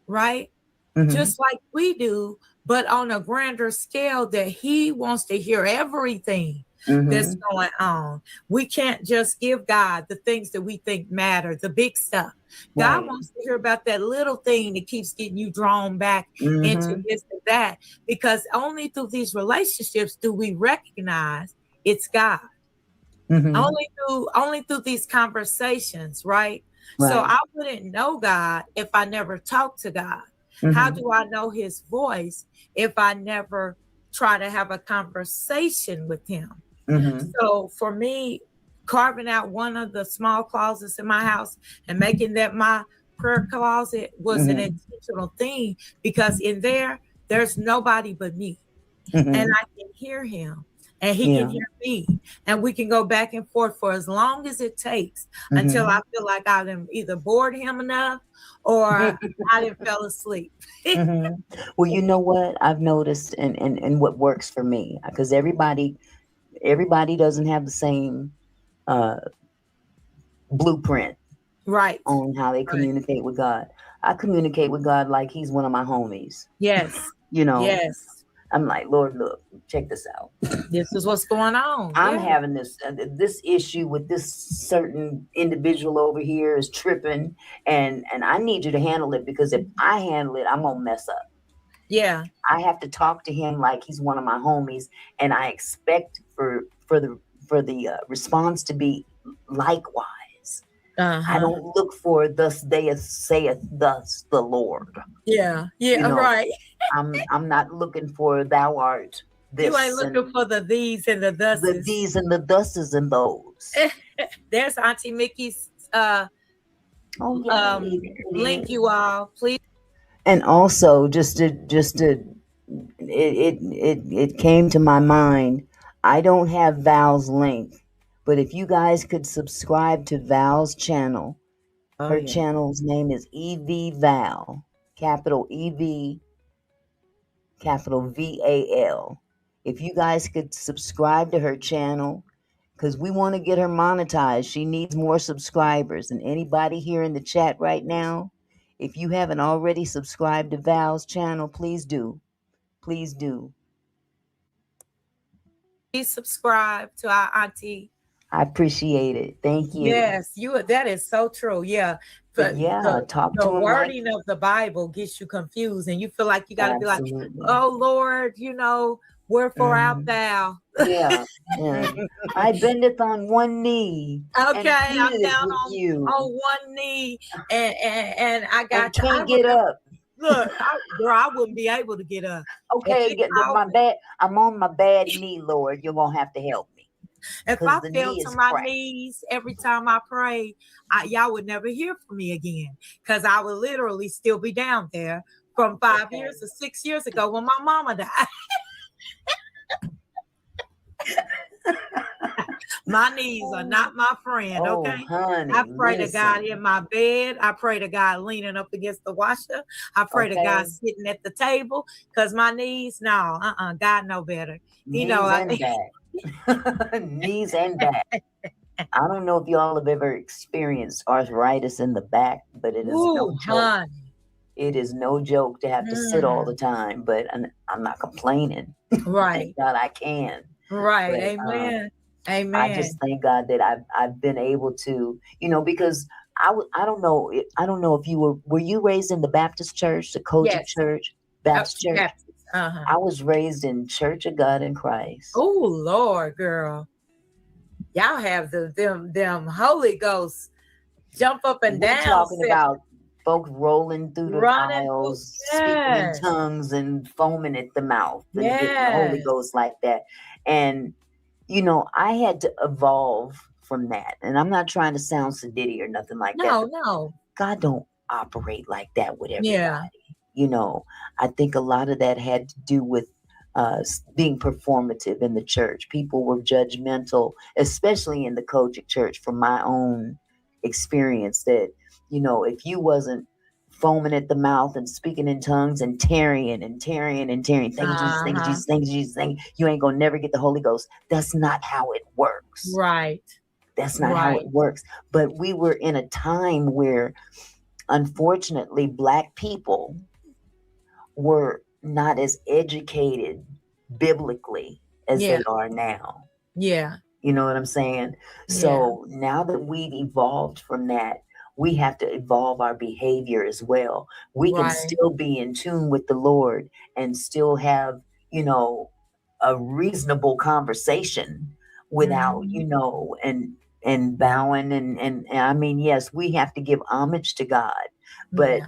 right? Mm-hmm. Just like we do, but on a grander scale, that He wants to hear everything that's Mm-hmm. going on. We can't just give God the things that we think matter, the big stuff. God Right. wants to hear about that little thing that keeps getting you drawn back into Mm-hmm. this and that, because only through these relationships do we recognize it's God. Mm-hmm. Only through these conversations, right? So Right. I wouldn't know God if I never talked to God. How Mm-hmm. do I know His voice if I never try to have a conversation with Him? Mm-hmm. So for me, carving out one of the small closets in my house and making that my prayer closet was an Mm-hmm. intentional thing, because in there, there's nobody but me, and Mm-hmm. I can hear Him and He can Yeah. hear me, and we can go back and forth for as long as it takes until Mm-hmm. I feel like I done either bored Him enough or I done fell asleep. Mm-hmm. Well, you know what I've noticed, and what works for me, because everybody doesn't have the same uh, blueprint Right. on how they Right. communicate with God. I communicate with God like He's one of my homies. Yes. You know, Yes. I'm like, Lord, look, check this out. This is what's going on. I'm Yeah. having this issue with this certain individual over here is tripping, and I need you to handle it, because if I handle it, I'm gonna mess up. Yeah. I have to talk to him like he's one of my homies, and I expect for the response to be likewise. I don't look for thus saith thus the Lord. Yeah. You Yeah. know, Right. I'm not looking for thou art You ain't this looking and for the these and the the thuses. these and the thuses and those. There's Auntie Mickey's Oh yeah, link, you all. Please. and also it came to my mind. I don't have Val's link, but if you guys could subscribe to Val's channel, Oh her yeah. channel's name is EV Val, capital EV, capital VAL. If you guys could subscribe to her channel, because we want to get her monetized. She needs more subscribers. And anybody here in the chat right now, if you haven't already subscribed to Val's channel, please do. Please do. Please subscribe to our Auntie. I appreciate it. Thank you. Yes, that is so true. Yeah. But yeah, talk The to him like wording of the Bible gets you confused, and you feel like you got to be like, absolutely. oh Lord, wherefore out thou? Yeah. Yeah. I bendeth on one knee. Okay, and I'm pleadeth down with you. on one knee, and I got and can't get up. Look, girl, I wouldn't be able to get up. Okay, I'm on my bad knee, Lord. You're gonna have to help me. If I the fell knee to is my cracked. knees every time I prayed, y'all would never hear from me again, because I would literally still be down there from 5 years or 6 years ago when my mama died. My knees are not my friend, okay? Honey, I pray to God in my bed. I pray to God leaning up against the washer. I pray to God sitting at the table, because my knees, no, God know better. Knees and back. Knees and back. I don't know if y'all have ever experienced arthritis in the back, but it is no joke. Honey. It is no joke to have to sit all the time, but I'm not complaining. Right. Thank God I can. Right. But, Amen. Amen. I just thank God that I've been able to, because I don't know if you were you raised in the Baptist church, the Kojic church, Baptist church? Baptist. Uh-huh. I was raised in Church of God in Christ. Oh Lord, girl. Y'all have them Holy Ghost jump up and down. We're talking about folks rolling through the aisles, speaking in tongues and foaming at the mouth and getting the Holy Ghost like that. And I had to evolve from that. And I'm not trying to sound sedity or nothing like that. No. God don't operate like that with everybody. I think a lot of that had to do with being performative in the church. People were judgmental, especially in the Kojic church, from my own experience, that, if you wasn't foaming at the mouth and speaking in tongues and tarrying and tarrying and tarrying. Thank you, Jesus, thank you, Jesus, thank you, Jesus, thank you. You ain't gonna never get the Holy Ghost. That's not how it works. Right. That's not how it works. But we were in a time where, unfortunately, Black people were not as educated biblically as they are now. Yeah. You know what I'm saying? So now that we've evolved from that, we have to evolve our behavior as well. We can still be in tune with the Lord and still have, you know, a reasonable conversation without, you know, and bowing and I mean, yes, we have to give homage to God, but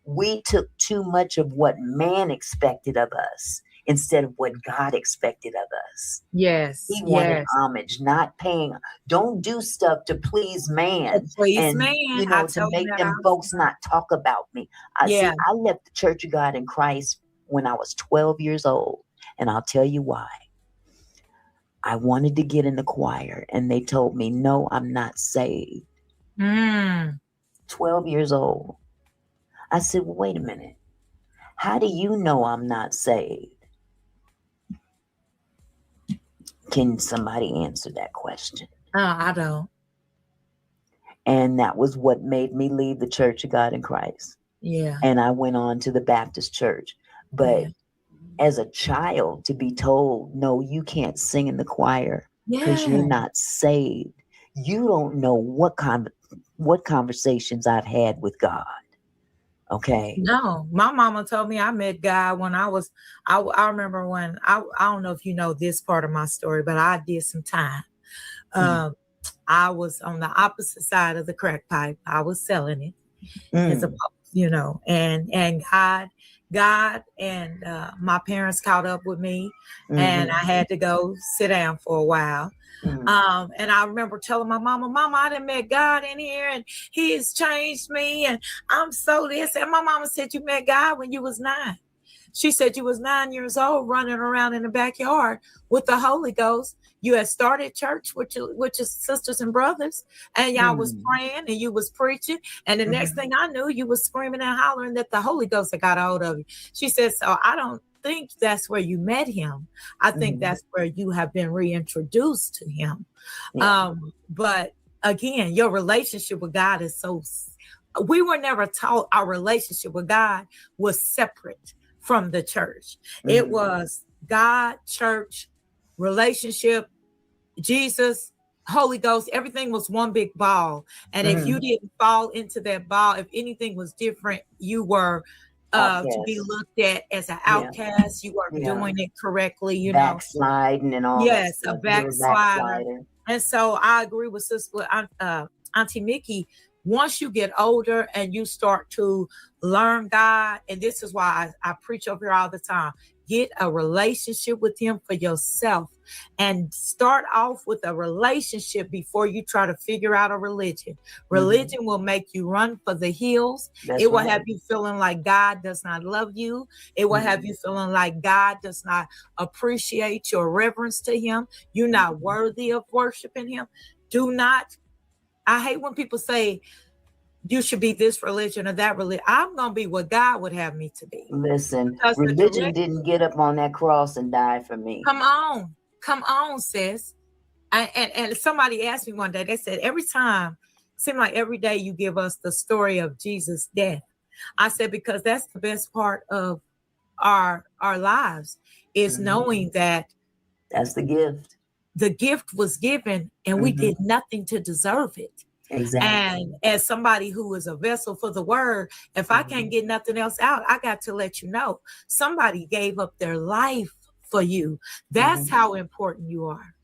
we took too much of what man expected of us instead of what God expected of us. Yes. He wanted homage, not paying. Don't do stuff to please man. You know, to make them folks not talk about me. See, I left the Church of God in Christ when I was 12 years old. And I'll tell you why. I wanted to get in the choir and they told me, no, I'm not saved. 12 years old. I said, well, wait a minute. How do you know I'm not saved? Can somebody answer that question? I don't. And that was what made me leave the Church of God in Christ. Yeah. And I went on to the Baptist church. But as a child, to be told, no, you can't sing in the choir because you're not saved. You don't know what conversations I've had with God. Okay. No, my mama told me I met God when I remember when I don't know if you know this part of my story, but I did some time. I was on the opposite side of the crack pipe. I was selling it as a, you know, and God and my parents caught up with me and I had to go sit down for a while. And I remember telling my mama, I done met God in here and he has changed me and I'm so this. And my mama said, you met God when you was 9. She said you was 9 years old running around in the backyard with the Holy Ghost. You had started church with your sisters and brothers and y'all was praying and you was preaching. And the next thing I knew, you was screaming and hollering that the Holy Ghost had got a hold of you. She said, so I don't think that's where you met him. I think that's where you have been reintroduced to him. But again, your relationship with God is we were never taught our relationship with God was separate from the church. It was God, church, relationship, Jesus, Holy Ghost, everything was one big ball. And if you didn't fall into that ball, if anything was different, you were to be looked at as an outcast. You weren't doing it correctly, you backsliding and all that stuff. A backslider. And so I agree with Sister Auntie Mickey. Once you get older and you start to learn God, and this is why I preach over here all the time, get a relationship with him for yourself and start off with a relationship before you try to figure out a religion. Religion will make you run for the hills. It will have you feeling like God does not love you. It will have you feeling like God does not appreciate your reverence to him. You're not worthy of worshiping him. I hate when people say you should be this religion or that religion. I'm going to be what God would have me to be. Listen, because religion didn't get up on that cross and die for me. Come on, sis. And somebody asked me one day, they said, it seems like every day you give us the story of Jesus' death. I said, because that's the best part of our lives is knowing that that's the gift. The gift was given and we did nothing to deserve it. Exactly. And as somebody who is a vessel for the word, if I can't get nothing else out, I got to let you know somebody gave up their life for you. That's how important you are.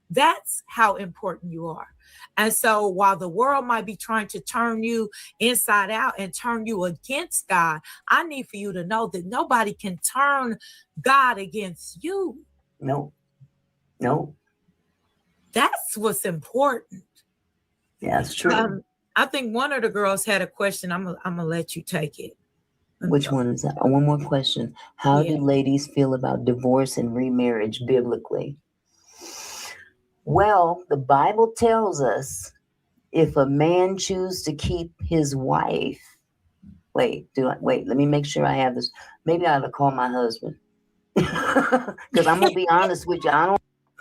That's how important you are. And so while the world might be trying to turn you inside out and turn you against God, I need for you to know that nobody can turn God against you. No. That's what's important. Yeah, that's true. I think one of the girls had a question. I'm gonna let you take it. Which one is that? One more question. How do ladies feel about divorce and remarriage biblically? Well, the Bible tells us if a man chooses to keep his wife, Wait, let me make sure I have this. Maybe I ought to call my husband. Because I'm gonna be honest with you.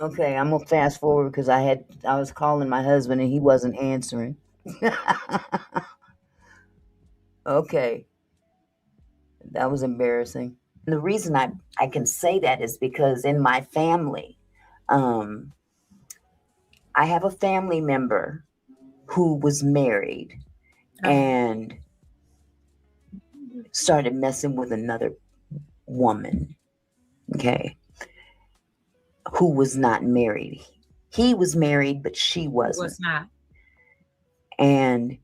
Okay, I'm gonna fast forward because I was calling my husband and he wasn't answering. Okay, that was embarrassing. And the reason I can say that is because in my family, I have a family member who was married and started messing with another woman, okay, who was not married. He was married, but she wasn't. Was not. And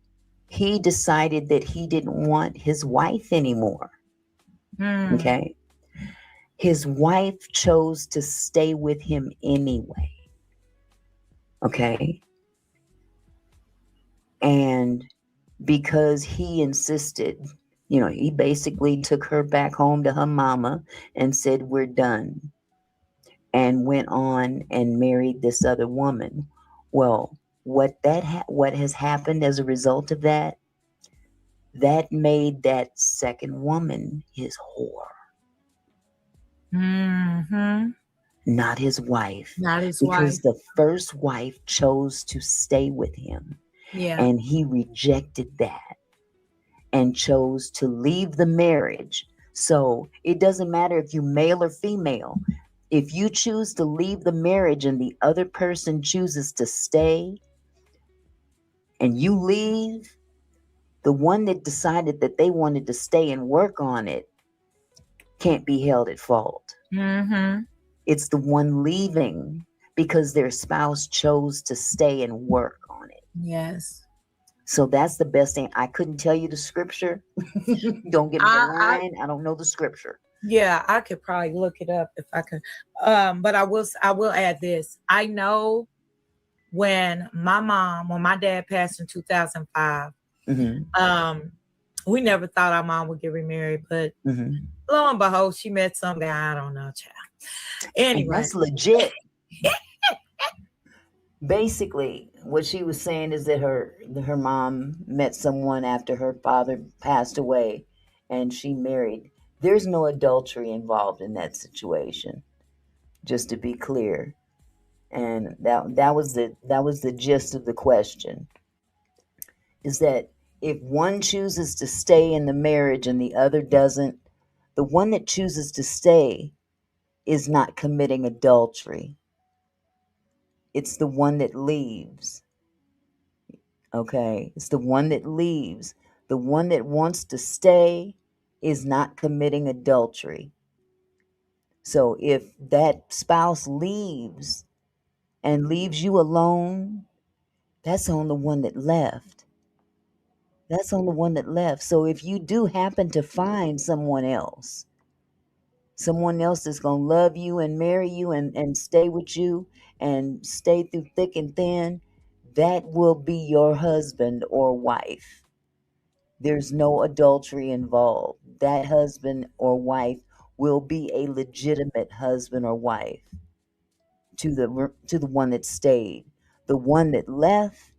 he decided that he didn't want his wife anymore. Okay. His wife chose to stay with him anyway. Okay. And because he insisted, he basically took her back home to her mama and said, we're done. And went on and married this other woman. Well, what has happened as a result of that made that second woman his whore. Not his wife. Because the first wife chose to stay with him. Yeah. And he rejected that and chose to leave the marriage. So it doesn't matter if you're male or female. If you choose to leave the marriage and the other person chooses to stay and you leave, the one that decided that they wanted to stay and work on it can't be held at fault. It's the one leaving because their spouse chose to stay and work on it. Yes. So that's the best thing. I couldn't tell you the scripture. Don't get me the line. I don't know the scripture. Yeah, I could probably look it up if I could. But I will add this. I know when my dad passed in 2005, we never thought our mom would get remarried, but lo and behold, she met some guy. I don't know, child. Anyway, and that's legit. Basically, what she was saying is that her mom met someone after her father passed away, and she married. There's no adultery involved in that situation, just to be clear. And that was the gist of the question. Is that if one chooses to stay in the marriage and the other doesn't, the one that chooses to stay is not committing adultery. It's the one that leaves. Okay? It's the one that leaves. The one that wants to stay is not committing adultery. So if that spouse leaves and leaves you alone, that's on the one that left. That's on the one that left. So if you do happen to find someone else that's going to love you and marry you and stay with you and stay through thick and thin, that will be your husband or wife. There's no adultery involved. That husband or wife will be a legitimate husband or wife to the one that stayed. The one that left,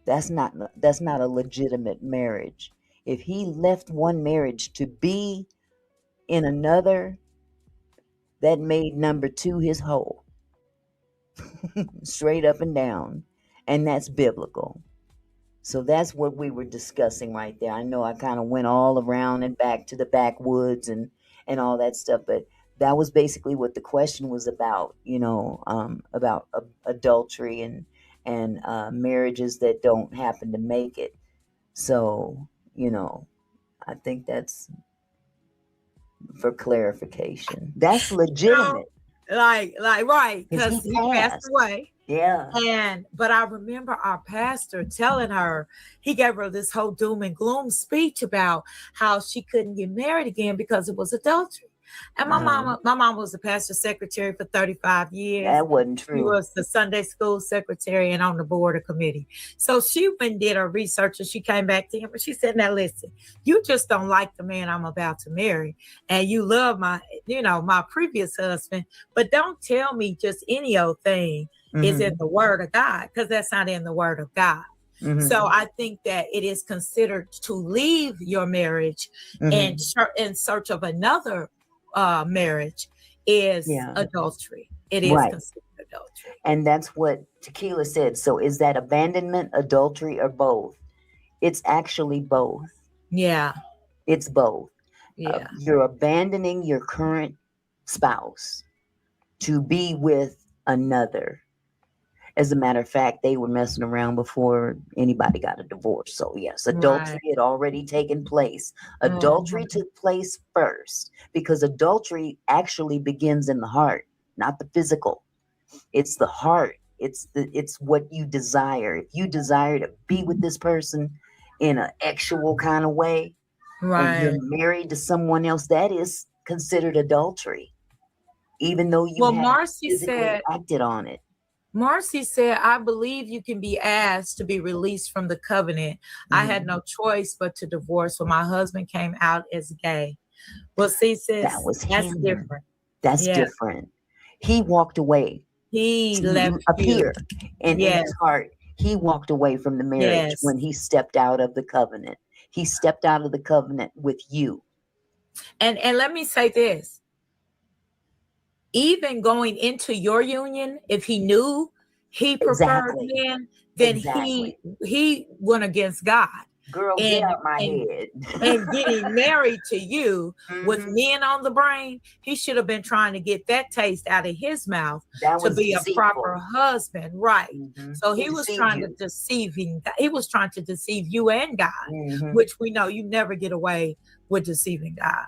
that's not a legitimate marriage. If he left one marriage to be in another, that made number two his hoe. Straight up and down. And that's biblical. So that's what we were discussing right there. I know I kind of went all around and back to the backwoods and all that stuff, but that was basically what the question was about, about adultery and marriages that don't happen to make it. So, I think that's for clarification. That's legitimate. Right, because he passed away. Yeah. But I remember our pastor telling her, he gave her this whole doom and gloom speech about how she couldn't get married again because it was adultery. And my mom was the pastor's secretary for 35 years. That wasn't true. She was the Sunday school secretary and on the board of committee. So she went and did her research and she came back to him and she said, now listen, you just don't like the man I'm about to marry. And you love my previous husband, but don't tell me just any old thing is in the word of God, because that's not in the word of God. So I think that it is considered to leave your marriage and in search of another marriage is adultery. It is considered adultery. And that's what Tequila said. So is that abandonment, adultery, or both? It's actually both. Yeah. It's both. Yeah. You're abandoning your current spouse to be with another. As a matter of fact, they were messing around before anybody got a divorce. So yes, adultery had already taken place. Adultery took place first because adultery actually begins in the heart, not the physical. It's the heart. It's what you desire. If you desire to be with this person in an actual kind of way, and you're married to someone else, that is considered adultery, even though you have physically acted on it. Marcy said, I believe you can be asked to be released from the covenant. I had no choice but to divorce when my husband came out as gay. Well, see, sis, that's different. That's different. He walked away. He left appear. And in his heart, he walked away from the marriage when he stepped out of the covenant. He stepped out of the covenant with you. And let me say this. Even going into your union, if he knew he preferred men, then he went against God. Girl, get out my head. And getting married to you with men on the brain, he should have been trying to get that taste out of his mouth to be a proper husband, right? So he was trying to deceive him. He was trying to deceive you and God, which we know you never get away with deceiving God.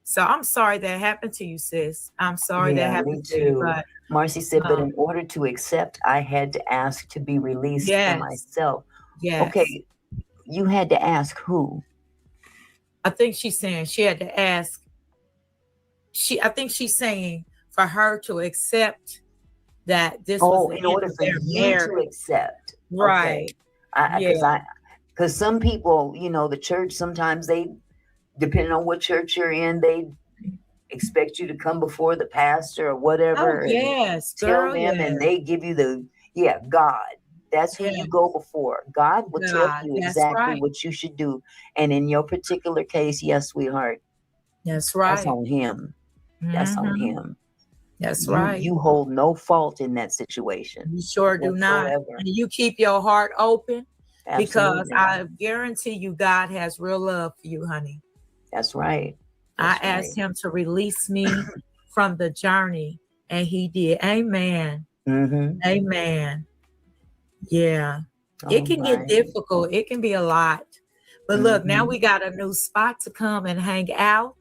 So I'm sorry that happened to you, sis. I'm sorry that happened to you. But, Marcy said, but in order to accept, I had to ask to be released from myself. Yes. Okay, you had to ask who? I think she's saying she had to ask. I think she's saying for her to accept that this was in order for you to accept. Right. Because some people, the church, sometimes they, depending on what church you're in, they expect you to come before the pastor or whatever. Oh, yes. Tell them and they give you God. That's who you go before. God will tell you exactly what you should do. And in your particular case, yes, sweetheart. That's right. That's on him. That's on him. That's right. You hold no fault in that situation. You sure do not. And you keep your heart open. Absolutely. Because I guarantee you God has real love for you, honey. That's right. I asked him to release me from the journey, and he did. Amen. Amen. Yeah. It can get difficult. It can be a lot. But look, now we got a new spot to come and hang out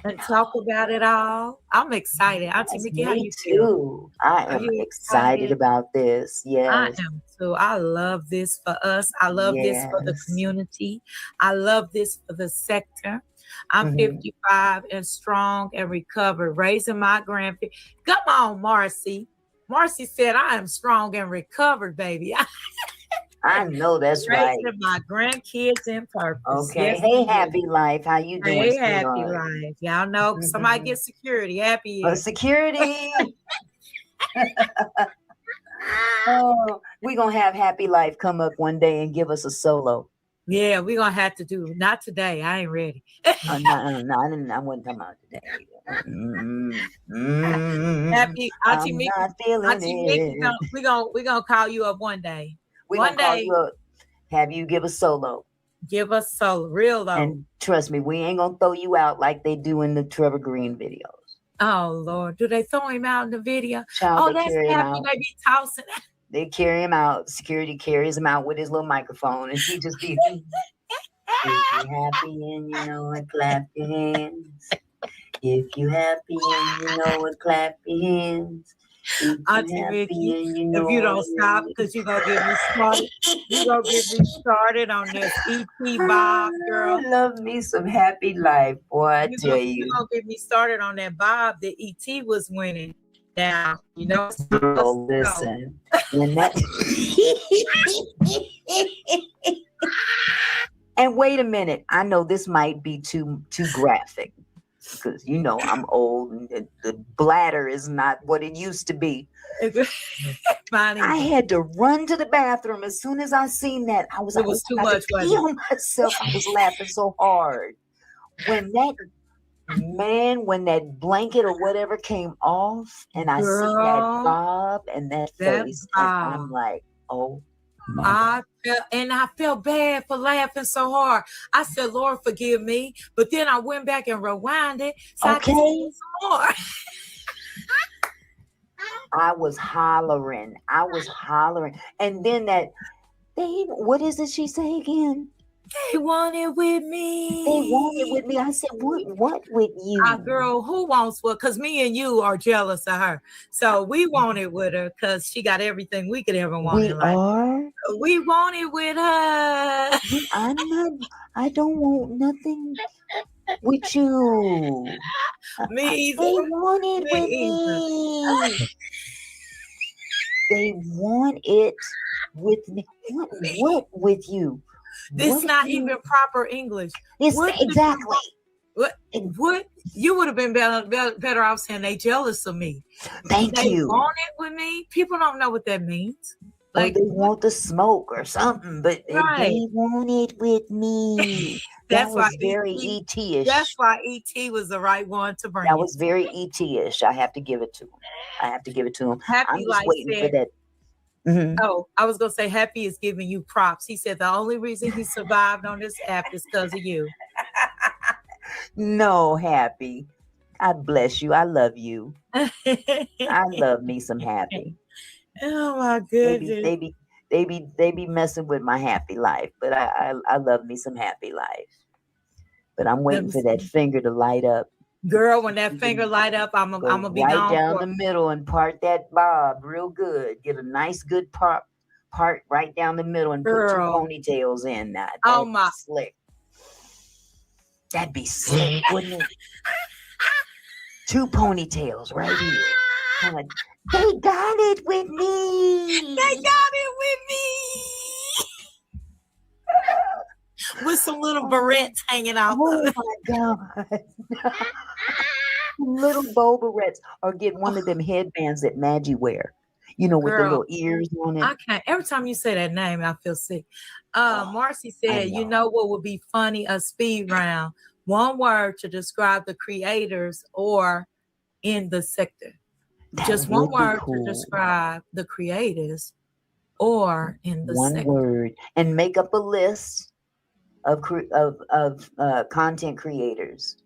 and talk about it all. I'm excited. Auntie Mickey, how you feel? I am excited about this. Yes. I am too. I love this for us. I love this for the community. I love this for the sector. I'm 55 and strong and recovered, raising my grandkids. Come on, Marcy. Marcy said, I am strong and recovered, baby. I know that's right. Raising my grandkids in purpose. Okay. Yes, hey, Happy Life. How you doing? Hey, Happy Life. Y'all know somebody get security. Happy. Security. We're going to have Happy Life come up one day and give us a solo. Yeah, we're going to have to do. Not today. I ain't ready. No, I wasn't talking about today. Happy Auntie Mickey. We're gonna call you up one day. We're going to call you up, have you give a solo. Give us solo, real though. And trust me, we ain't going to throw you out like they do in the Trevor Green videos. Oh, Lord. Do they throw him out in the video? Child, that's Happy. They be tossing. They carry him out. Security carries him out with his little microphone. And he just be, if you're happy and you know it, clap your hands. If you're happy and you know it, clap your hands. Auntie Mickey, if you don't stop, because you're going to get me started. You're going to get me started on this E.T. Bob, girl. I love me some Happy Life, boy, I tell you. You're going to get me started on that Bob that E.T. was winning. Now, Girl, listen. When that... And wait a minute. I know this might be too graphic. because you know I'm old and the bladder is not what it used to be. Mine I either. had to run to the bathroom as soon as I seen that. I was It was too about much, to wasn't pee it? on myself. I was laughing so hard when that blanket or whatever came off, and I see that Girl, bob and that that face, and I'm bob. like, oh my I felt bad for laughing so hard. I said, Lord, forgive me. But then I went back and rewound it so I could okay. see some more. I was hollering. And then what is it she say again? They want it with They me. wanted with me. I said, what with you? Girl, who wants what? Because me and you are jealous of her. So we want it with her because she got everything we could ever want We in life. are. We want it with her. I don't want nothing with you. Me either. They want it Me with either. me. They want it with me. What with you? This not even proper English. It's What exactly. What you would have been better off saying they jealous of me. Thank They you. want it with me. People don't know what that means. Like they want the smoke or something, but Right. they want it with me. That's That was why very E.T. ET-ish. That's why ET was the right one to bring. That was very ET-ish. I have to give it to him. I'm Happy just Life waiting for said, that. Mhm. Oh, I was gonna say Happy is giving you props. He said the only reason he survived on this app is because of you. No, Happy. I bless you. I love you. I love me some Happy. Oh my goodness. They be messing with my happy life, but I love me some Happy Life. But I'm waiting for that finger to light up. Girl, when that finger light up, I'm gonna be right gone down the middle and part that bob real good. Get a nice good part right down the middle and put 2 ponytails in that. Oh my slick. That'd be slick, wouldn't it? 2 ponytails right here. They got it with me. They got it with me. With some little barrettes hanging out. Oh my God. Little bow barrettes, or get one of them headbands that Maggie wear. You know, with the little ears on it. I can't. Every time you say that name, I feel sick. Marcy said, you know what would be funny? A speed round. One word to describe the creators or in the sector. Just one word to describe the creators or in the sector. One word. And make up a list of content creators.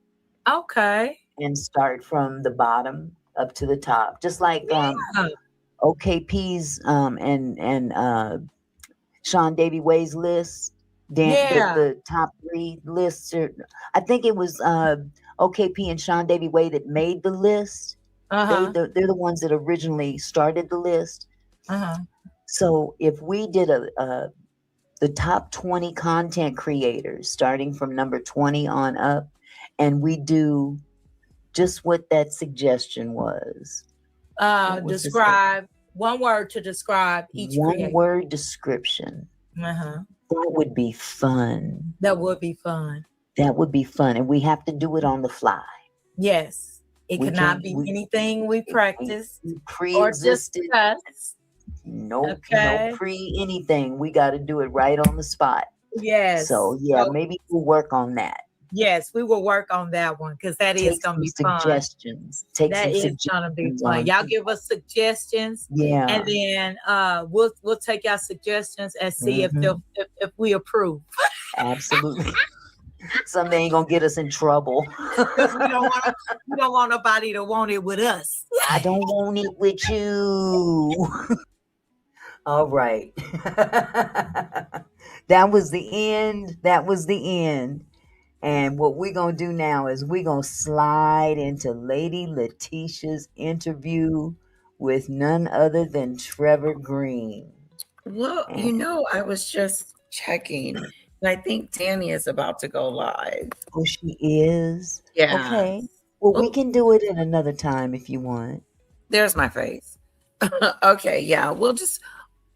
Okay. And start from the bottom up to the top. Just like OKP's and Sean Davy Way's list. The top 3 lists are, I think it was OKP and Sean Davy Way that made the list. They're the ones that originally started the list. So if we did the top 20 content creators starting from number 20 on up, and we do just what that suggestion was. Describe one word to describe each creator. One word description. That would be fun. That would be fun. That would be fun. And we have to do it on the fly. Yes. It cannot be anything we practice or discuss. Nope. No pre-anything. We got to do it right on the spot. Yes. So maybe we'll work on that. Yes, we will work on that one because that is going to be fun. Suggestions. That is going to be fun. Y'all give us suggestions. Yeah. And then we'll take y'all suggestions and see if we approve. Absolutely. Something ain't gonna get us in trouble. Because we don't want nobody to want it with us. I don't want it with you. All right. That was the end. And what we're going to do now is we're going to slide into Lady Letitia's interview with none other than Trevor Green. Well, I was just checking. And I think Danny is about to go live. Oh, she is? Yeah. Okay. Well, we can do it at another time if you want. There's my face. Okay, yeah.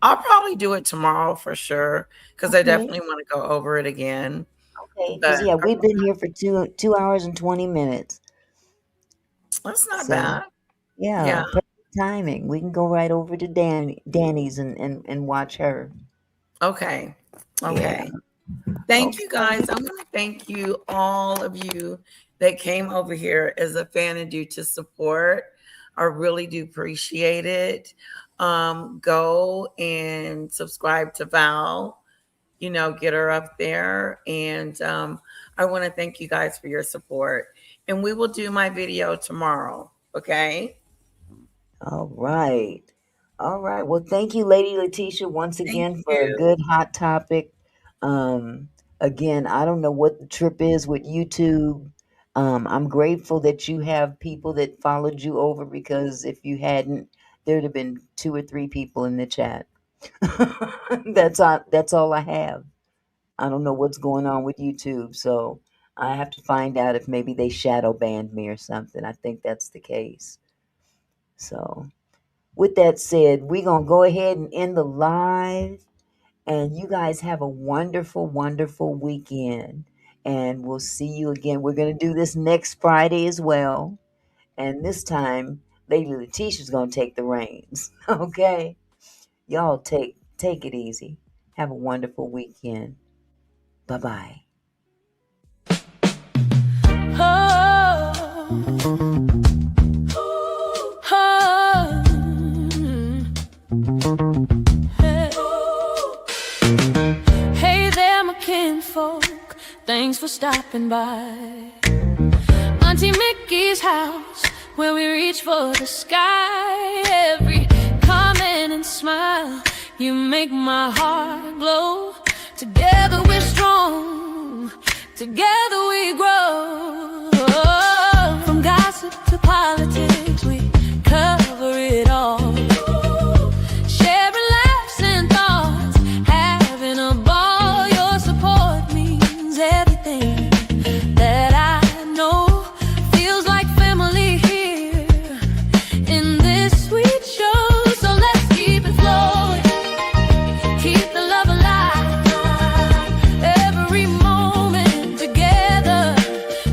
I'll probably do it tomorrow for sure because I definitely want to go over it again. Okay, because we've been here for 2 hours and 20 minutes. That's not So bad. yeah, Yeah. perfect timing. We can go right over to Danny's and watch her. Okay. Yeah. Okay. Thank you Okay. guys. I want to thank you, all of you that came over here as a fan and due to support. I really do appreciate it. Go and subscribe to Val, get her up there. And I want to thank you guys for your support. And we will do my video tomorrow. Okay. All right. All right. Well, thank you, Lady Letitia, once Thank again for a you. good hot topic. Again, I don't know what the trip is with YouTube. I'm grateful that you have people that followed you over, because if you hadn't, there'd have been 2 or 3 people in the chat. That's all I have. I don't know what's going on with YouTube, so I have to find out if maybe they shadow banned me or something. I think that's the case. So, with that said, we're going to go ahead and end the live. And you guys have a wonderful, wonderful weekend. And we'll see you again. We're going to do this next Friday as well. And this time, Lady Letitia's going to take the reins. Okay? Y'all take it easy. Have a wonderful weekend. Bye-bye. Hey there, my kinfolk. Thanks for stopping by. Auntie Mickey's house, where we reach for the sky. Every comment and smile, you make my heart glow. Together we're strong, together we grow. From gossip to politics, we cover it all. Sharing laughs and thoughts, having a ball. Your support means everything that I know. Feels like family here in this sweet show. So let's keep it flowing, keep the love alive. Every moment together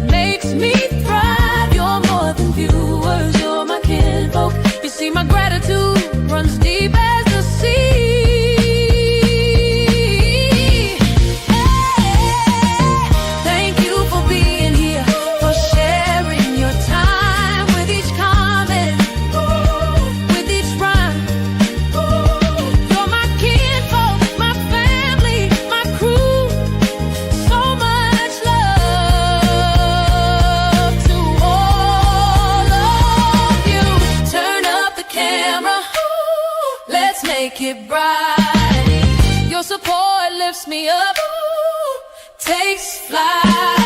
makes me thrive. You're more than viewers, you're my kinfolk. You see, my gratitude runs deep as the sea. Thank you for being here, for sharing your time with each comment, with each rhyme. You're my kinfolk, my family, my crew. So much love to all of you. Turn up the camera, let's make it bright. Your support lifts me up, takes flight.